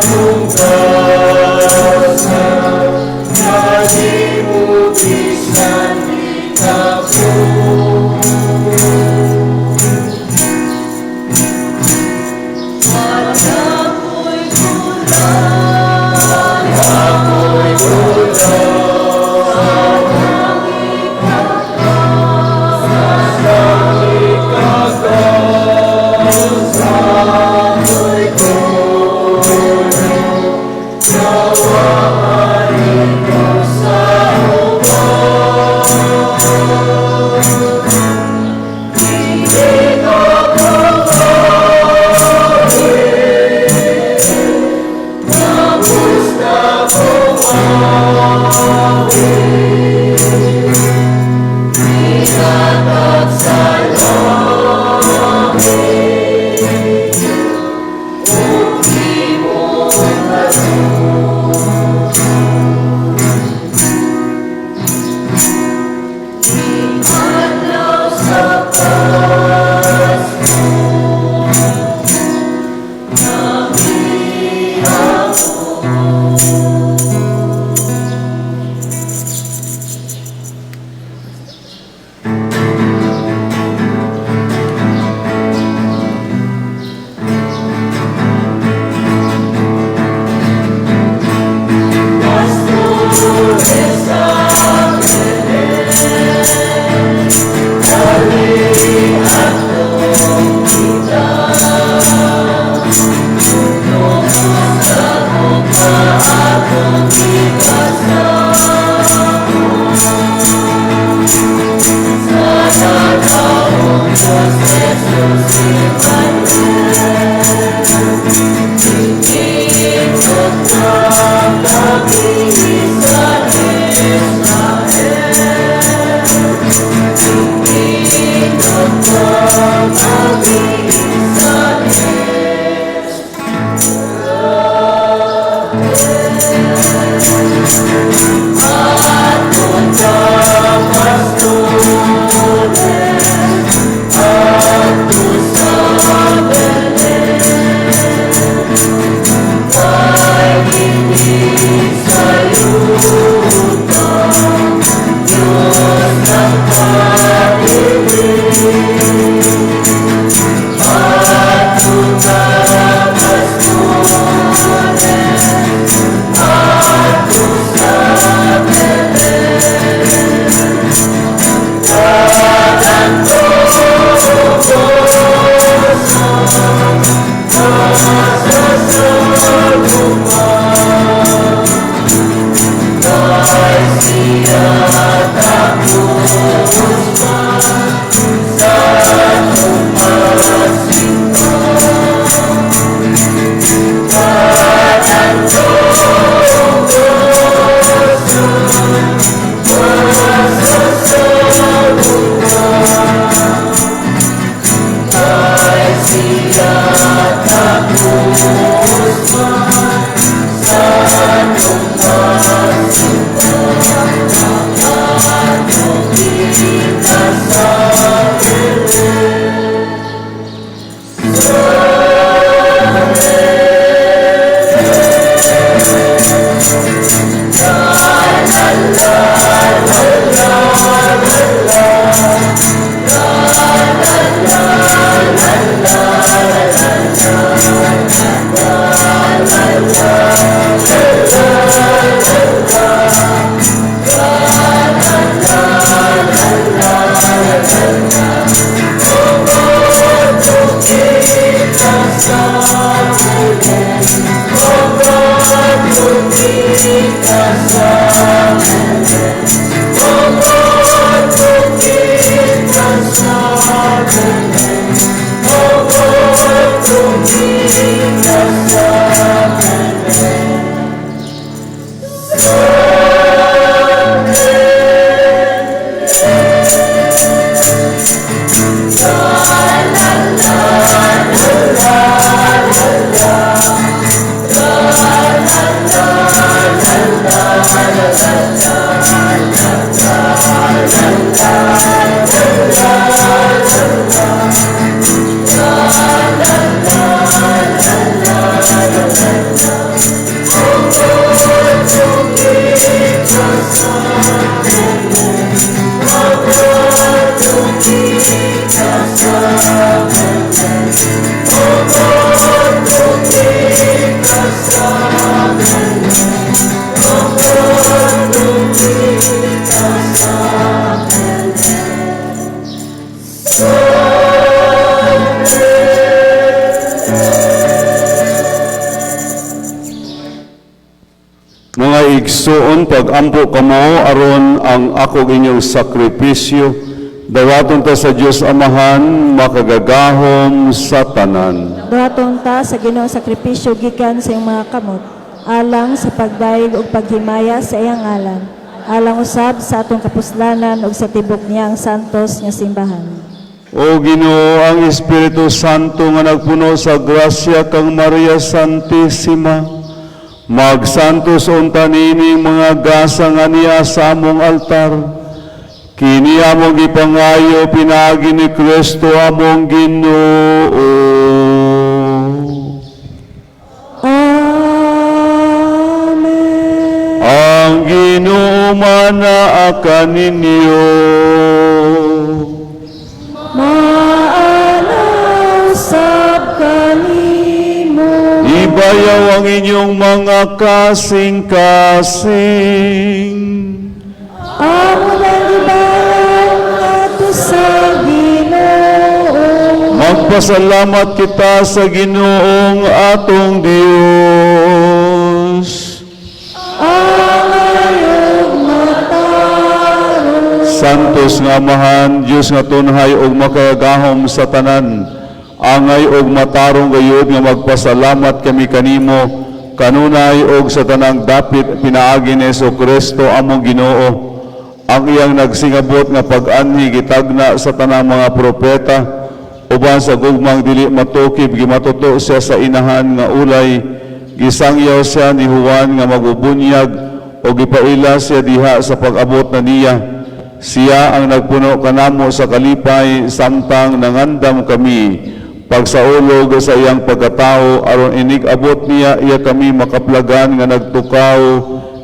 Mga igsuon, pag-ampo kamo aron ang akong inyong sakripisyo, dawaton ta sa Dios Amahan, makagagahom sa tanan. Duhaton ta sa Ginoong sakripisyo gikan sa iyong mga kamot, alang sa pagdayeg ug paghimaya sa iyang ngalan, alang usab sa atong kapuslanan ug sa tibok niyang santos nga simbahan. O Ginoo, ang Espiritu Santo nga nagpuno sa grasya kang Maria Santissima, magsantos unta nining mga gasa nga niya sa among altar. Kini among ipangayo pinaagi ni Kristo among Ginoo. Amen. Ang Ginoo manaa ninyo. Maanaw sab kanimo. Ibayaw ang inyong mga kasing-kasing. Amo nang ibayaw ato sa Ginoo. Magpasalamat kita sa Ginoong atong Dios. Ang ayong mataro. Santos nga Amahan, Diyos nga tunhay og makagahom sa tanan, angay og matarong gayud nga magpasalamat kami kanimo, kanunay og sa tanang dapit pinaagi ni Jesu-Kristo among Ginoo, ang iyang nagsingabot nga pag-anhi gitagna sa tanang mga propeta, uban sa gugmang dili matukib gimatuto siya sa inahan nga ulay, gisangyaw siya ni Juan nga magubunyag o gipaila siya diha sa pag-abot na niya. Siya ang nagpuno kanamo sa kalipay samtang nangandam kami pagsaulog sa iyang pagkatao aron inig-abot niya iya kami makaplagan nga nagtukaw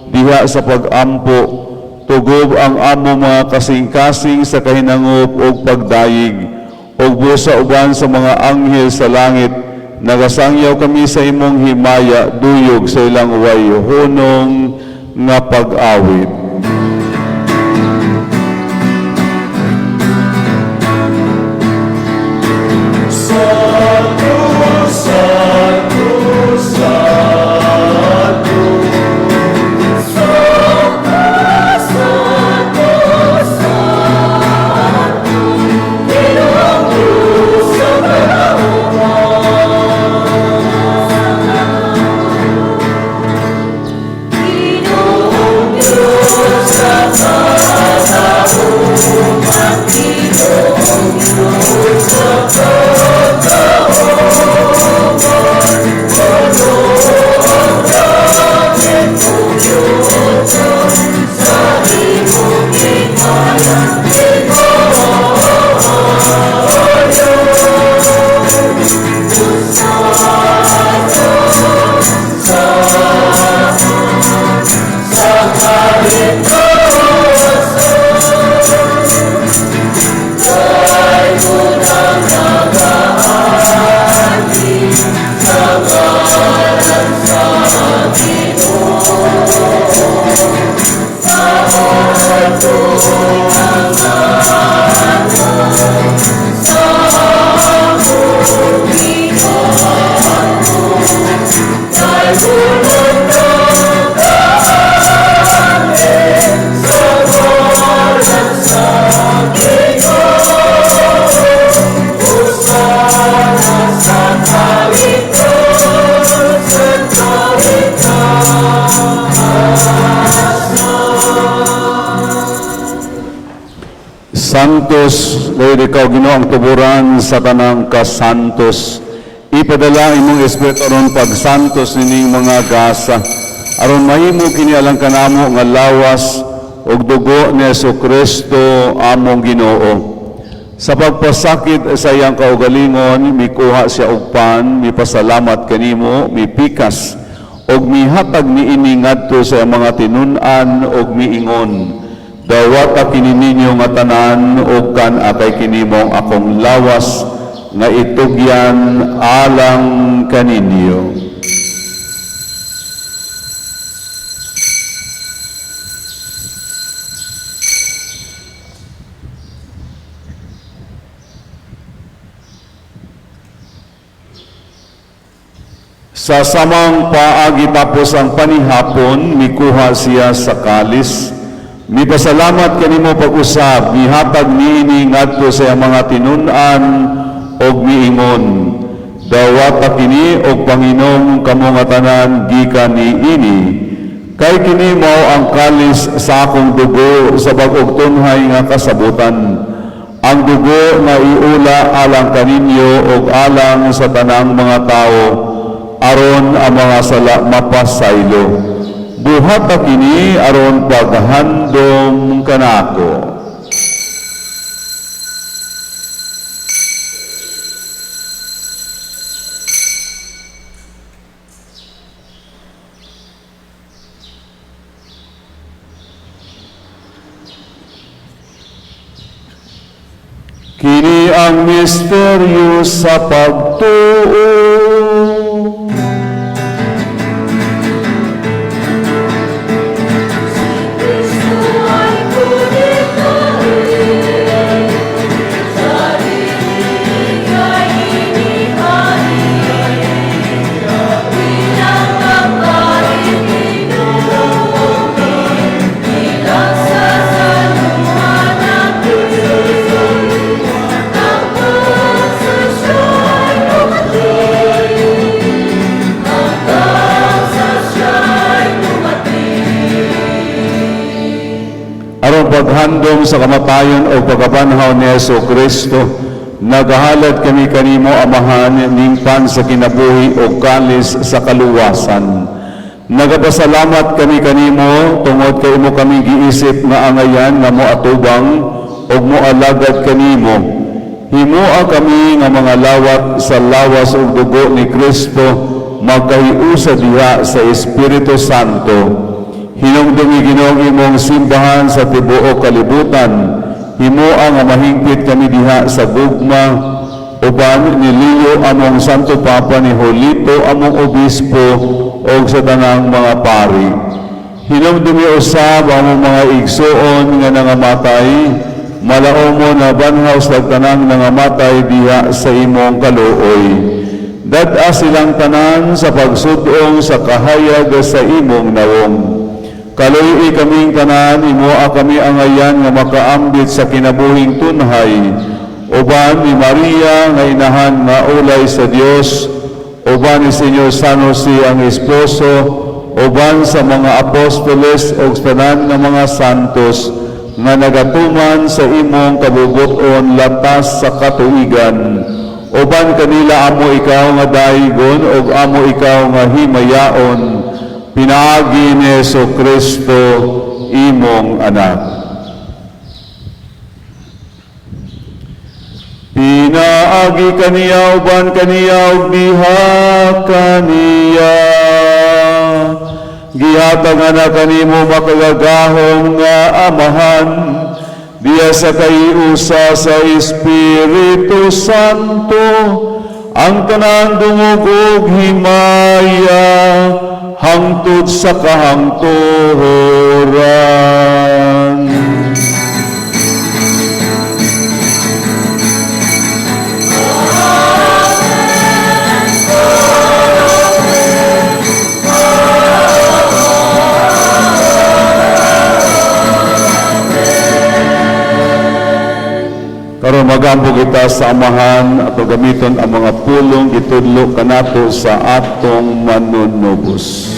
diha sa pag-ampo. Tugob ang amo mga kasing-kasing sa kahinangop o pagdayig o busa uban sa mga anghel sa langit. Nagasangyaw kami sa imong himaya duyog sa ilang way hunong nga pag-awit. Santos, Lord, ikaw Ginoo ang tuburan sa tanang kasantos. Ipadala imong Espiritu aron pagsantos nining mga gasa. Aron mahimo kini alang kanamo nga lawas ug dugo ni Jesu-Kristo among Ginoo. Sa pagpasakit sa iyang kaugalingon, mikuha siya og pan, mipasalamat kanimo, mipikas ug mihatag niini ngadto sa mga tinun-an ug miingon. Dawata kini ninyo nga tanan ug kan atay kinimong akong lawas nga itugyan alang kaninyo. Sa samang paagi tapos ang panihapon, mikuha siya sa kalis. Mipasalamat kanimo pag-usab, mihatag niini ngadto sa mga tinun-an og miingon. Dawata kini og Panginoong kamo nga tanan gikan niini. Kay kini mao ang kalis sa akong dugo sa bag-og tunhay nga kasabutan. Ang dugo nga iula alang kaninyo og alang sa tanang mga tao aron ang mga sala mapasaylo. Buhat na kini aron paghandom kanako. Kini ang misteryo sa pagtuo. Bilang sa saluhanan paghandom sa kamatayon o pagkabanhaw ni Yesu Kristo, nagahalad kami kanimo amahan ning pan sa kinabuhi o kalis sa kaluwasan. Nagapasalamat kami kanimo tungod kay imo kami giisip nga angayan nga moatubang ug moalagad kanimo. Himua kami nga mga lawat sa lawas ug dugo ni Kristo magkahiusa diha sa Espiritu Santo. Hinungdumi Ginoong imong simbahan sa tibuok kalibutan. Himua nga mahingpit kami diha sa gugma, uban niliyo among Santo Papa ni Holito among obispo o sa tanang mga pari. Hinumdumi usab among mga igsuon nga nangamatay, malao mo na banhaw sa tanang nangamatay diha sa imong kaluoy. Dad-a silang tanan sa pagsudong sa kahayag sa imong nawong. Kaluy kaming tanan, imoa kami angayan nga makaambit sa kinabuhing tunhay. Uban ni Maria nga inahan nga ulay sa Dios, uban ni Senyor San Jose ang esposo, uban sa mga apostoles o tanan nga mga santos nga nagatuman sa imong kabubuton latas sa katuigan. Uban kanila amo ikaw nga daigon o amo ikaw nga himayaon, pinaagi ni Yesu Kristo, imong anak. Pinaagi kaniya, uban kaniya, ug diha kaniya. Gihatag na kanimo makagagahom nga amahan, diya sa kaiusa sa Espiritu Santo, ang tanang dumugog himaya, hangtod sa kahangturan. Karon magampo kita sa amahan at gamiton ang mga pulong gitudlo kanato sa atong manunubos.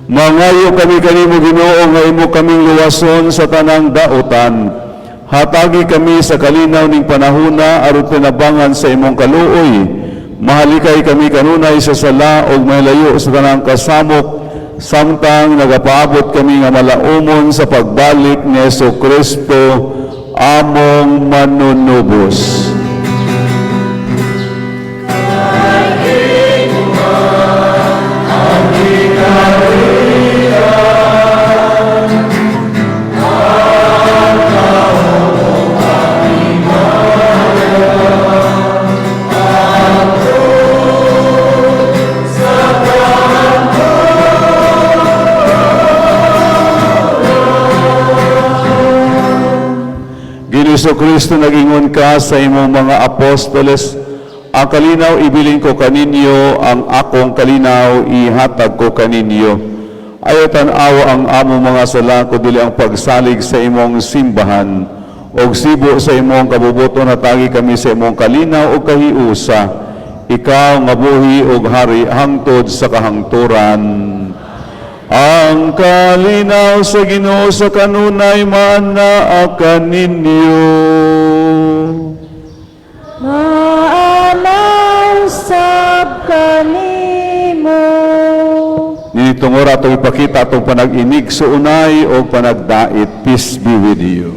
Mangayo kami kanimo Ginoo nga imo kaming luwason sa tanang daotan. Hatagi kami sa kalinaw ning panahona aron tinabangan sa imong kaluoy. Mahalikay kami kanunay sa sala ug malayo sa tanang kasamok, samtang nagapaabot kami nga malaumon sa pagbalik ni Yesu Kristo, among manunubos. Kristo, nagingon ka sa imong mga apostoles, ang kalinaw ibilin ko kaninyo, ang akong kalinaw ihatag ko kaninyo. Ayaw tan-awa ang among mga sala, dili ang pagsalig sa imong simbahan, og sibo sa imong kabubuton hatagi kami sa imong kalinaw o kahiusa. Ikaw nga buhi og hari hangtod sa kahangturan. Ang kalinaw sa Ginoo sa kanunay maanaa kaninyo. Maanaw sab kanimo. Nitong ora atong ipakita atong panag-inig sa unay o panagdait. Peace be with you.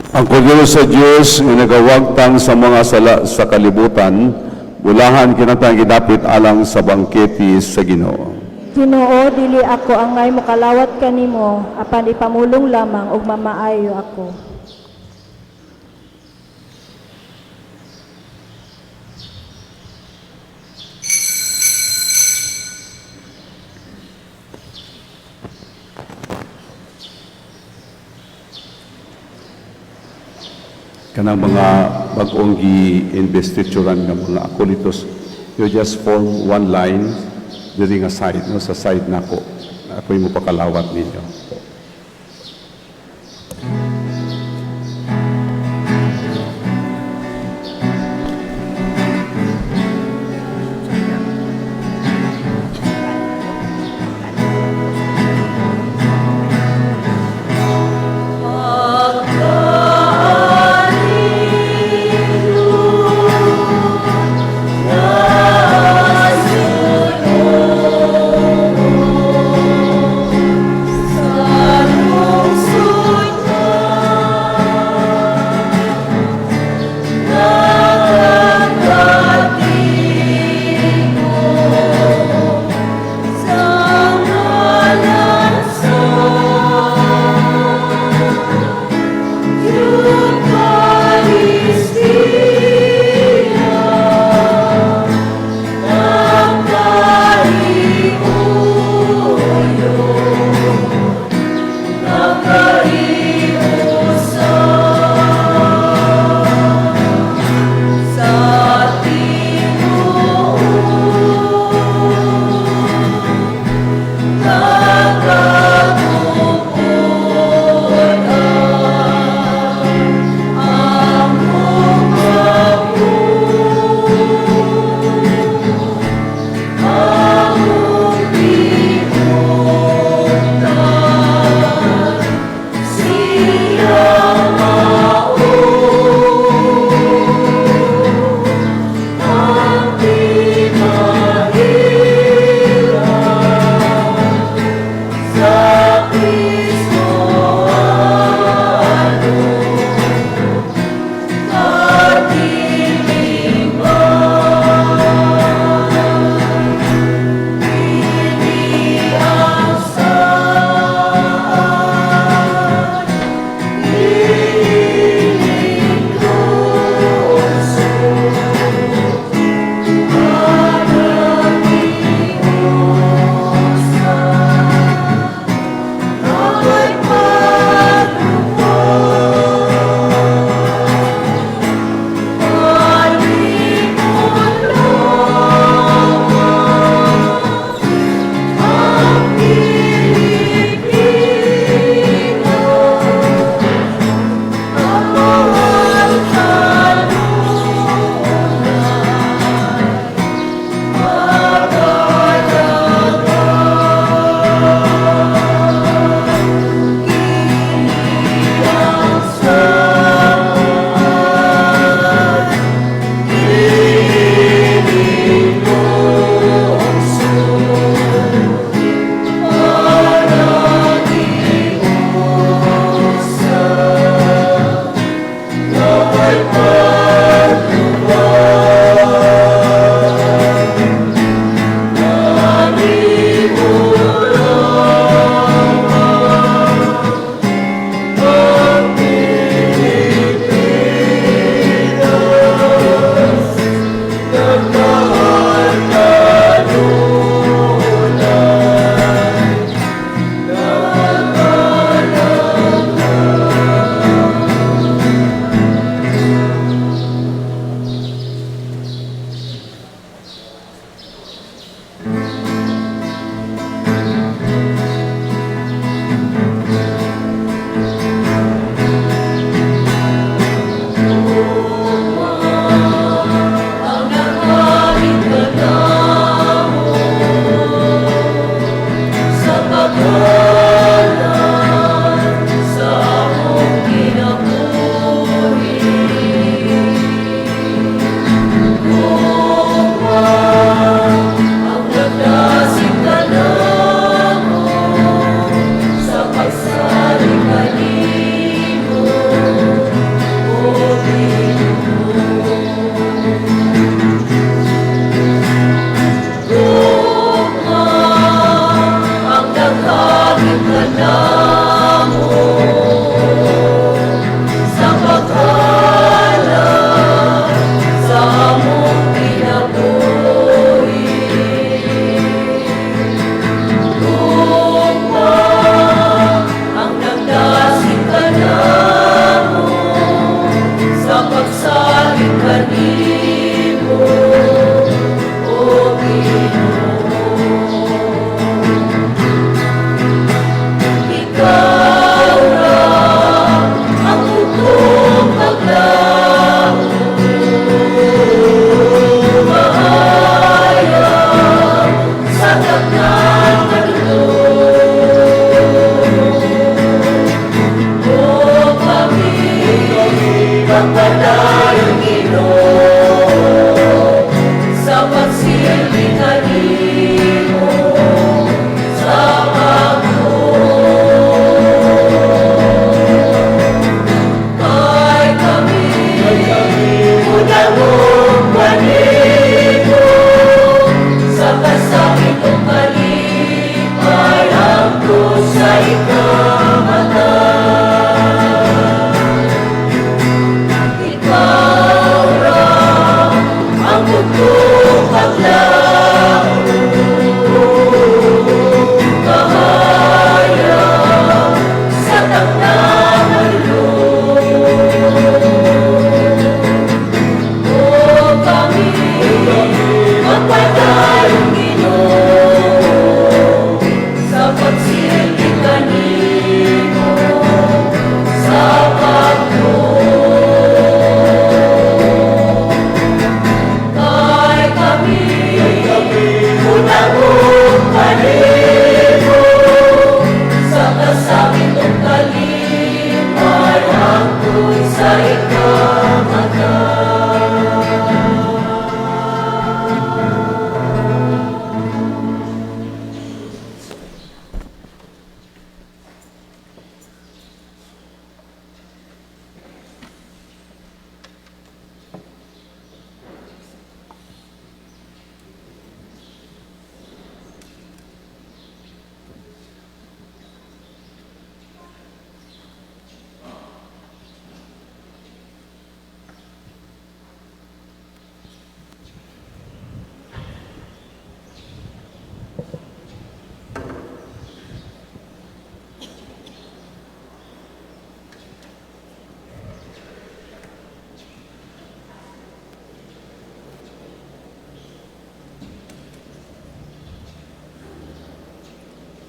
Ang kordero sa Diyos nga nagawagtang sa mga sala sa kalibutan, bulahan kinatang gidapit alang sa bangketi sa Ginoo. Ginoo, dili ako ang ngay mokalawat kanimo, apan ipamulong lamang ug mamaayo ako. Kanang mga bag-ong gi-investituran ng mga akolitos, you just form one line diri nga side, no, sa side nako. Ako'y mo pakalawat ninyo. Sa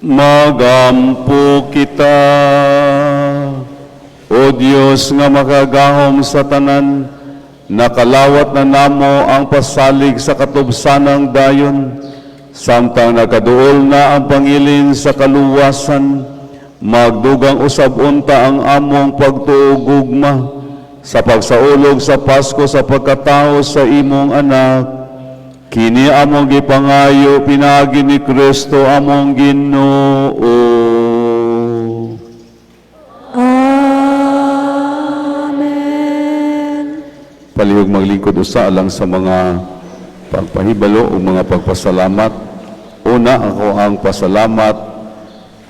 Magampo kita, O Dios nga makagahom sa tanan, nakalawat na namo ang pasalig sa katubsanang dayon, samtang nakaduol na ang pangilin sa kaluwasan, magdugang usab-unta ang among pagtuugugma sa pagsaulog sa Pasko sa pagkatao sa imong anak. Kini among gipangayo pinagi ni Kristo among Ginoo. Amen. Palihog maglingkod usa alang sa mga pagpahibalo o mga pagpasalamat. Una, ako ang pasalamat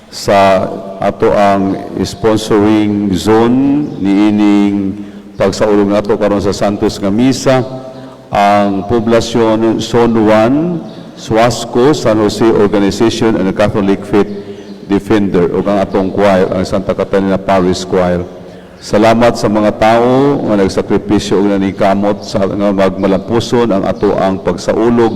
sa ato ang sponsoring zone niining pagsaulog nato karon sa Santos nga Misa, ang poblasyon Zone 1, SWASCO, San Jose Organization and the Catholic Faith Defender, o ang atong choir, ang Santa Catalina Parish Choir. Salamat sa mga tao nga nagsakripisyo og nanikamot sa nga magmalampuson ang ato ang pagsaulog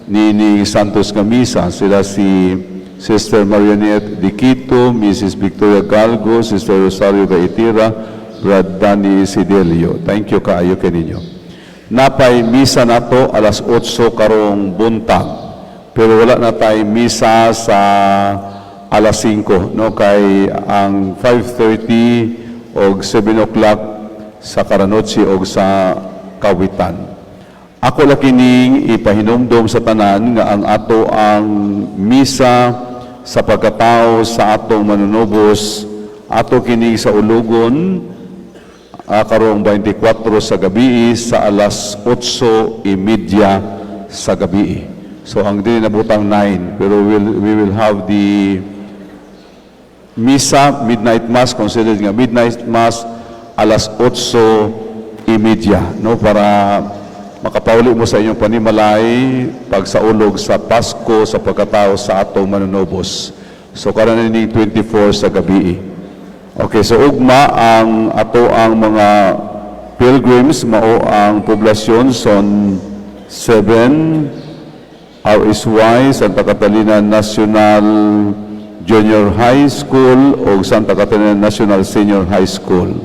ni Santos nga Misa. Sila si Sister Marianette Diquito, Mrs. Victoria Galgo, Sister Rosario Gaitira, Brad Danny Sidelio. Thank you kaayo kaninyo. Napay misa nato alas 8 karong buntag. Pero wala na tay misa sa alas 5, no, kay ang 5:30 o 7 o'clock sa Karanotsi o sa Kawitan. Ako la kining ipahinumdom sa tanan nga ang ato ang misa sa pagkatao sa atong manunubos, ato kini sa Ulugon, karong 24 sa gabi sa alas 8:30 sa gabi. So ang din nabutang 9, pero we will have the misa, midnight mass, considered nga midnight mass, alas 8:30, no, para makapauli mo sa inyong panimalay pagsaulog sa Pasko sa pagkatao sa atong manunubos. So karon ni 24 sa gabi. Okay, so ugma ang ato ang mga pilgrims mao ang poblasyon son 7 RSY Santa Catalina National Junior High School o Santa Catalina National Senior High School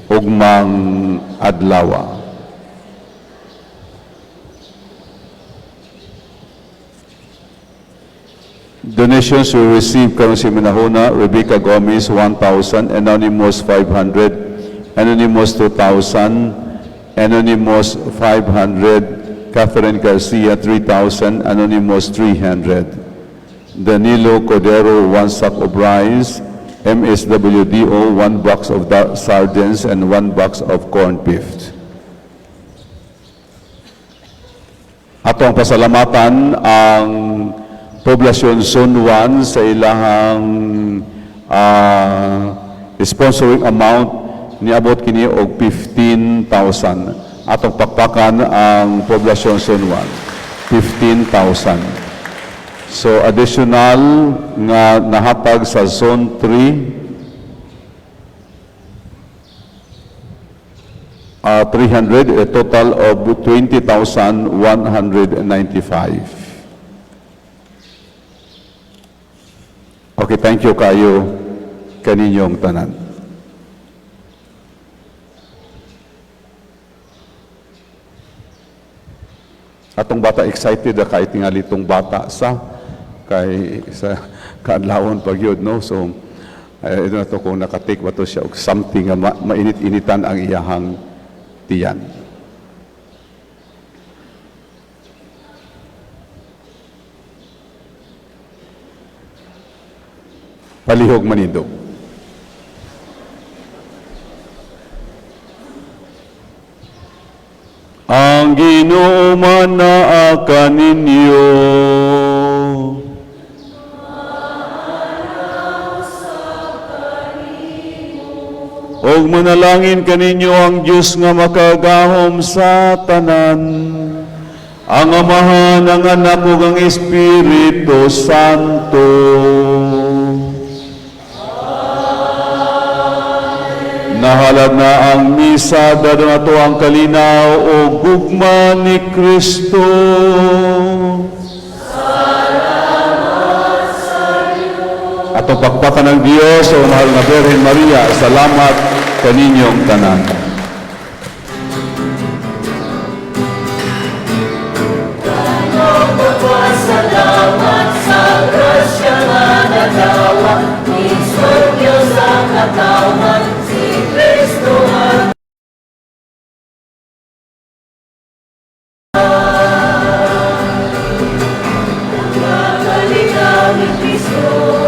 ugmang adlaw. Donations we receive karon si Minahona, Rebecca Gomez 1,000, Anonymous 500, Anonymous 2,000, Anonymous 500, Catherine Garcia 3,000, Anonymous 300. Danilo Cordero 1 sack of rice, MSWDO 1 box of sardines and 1 box of corned beef. Ato ang pasalamatan ang Poblasyon Zone 1 sa ilahang sponsoring amount niabot kini og 15,000. Atong pakpakan ang Poblasyon Zone 1, 15,000. So additional nga nahatag sa Zone 3, 300, a total of 20,195. Okay, thank you kayo kaninyong tanan. Atong bata excited na kahit tingali itong bata sa kaadlawon pagyod, no? So, ito na to kung nakatik ba to siya og something nga mainit-initan ang iyahang tiyan. Palihog manindog. Ang Ginoo man naa kaninyo. Og manalangin kaninyo ang Dios nga makagahom sa tanan. Ang Amahan, ang Anak ug ang Espiritu Santo. Nahalad na ang misa, dado na to ang kalinaw o gugma ni Kristo. Salamat sa Diyos. At pakpakan ng Diyos o mahal na Birhen Maria, salamat kaninyong tanan. Salamat sa grasya nga nagawa, Isang Diyos ang katawan, si Kristo ang Magaling ang Kristo.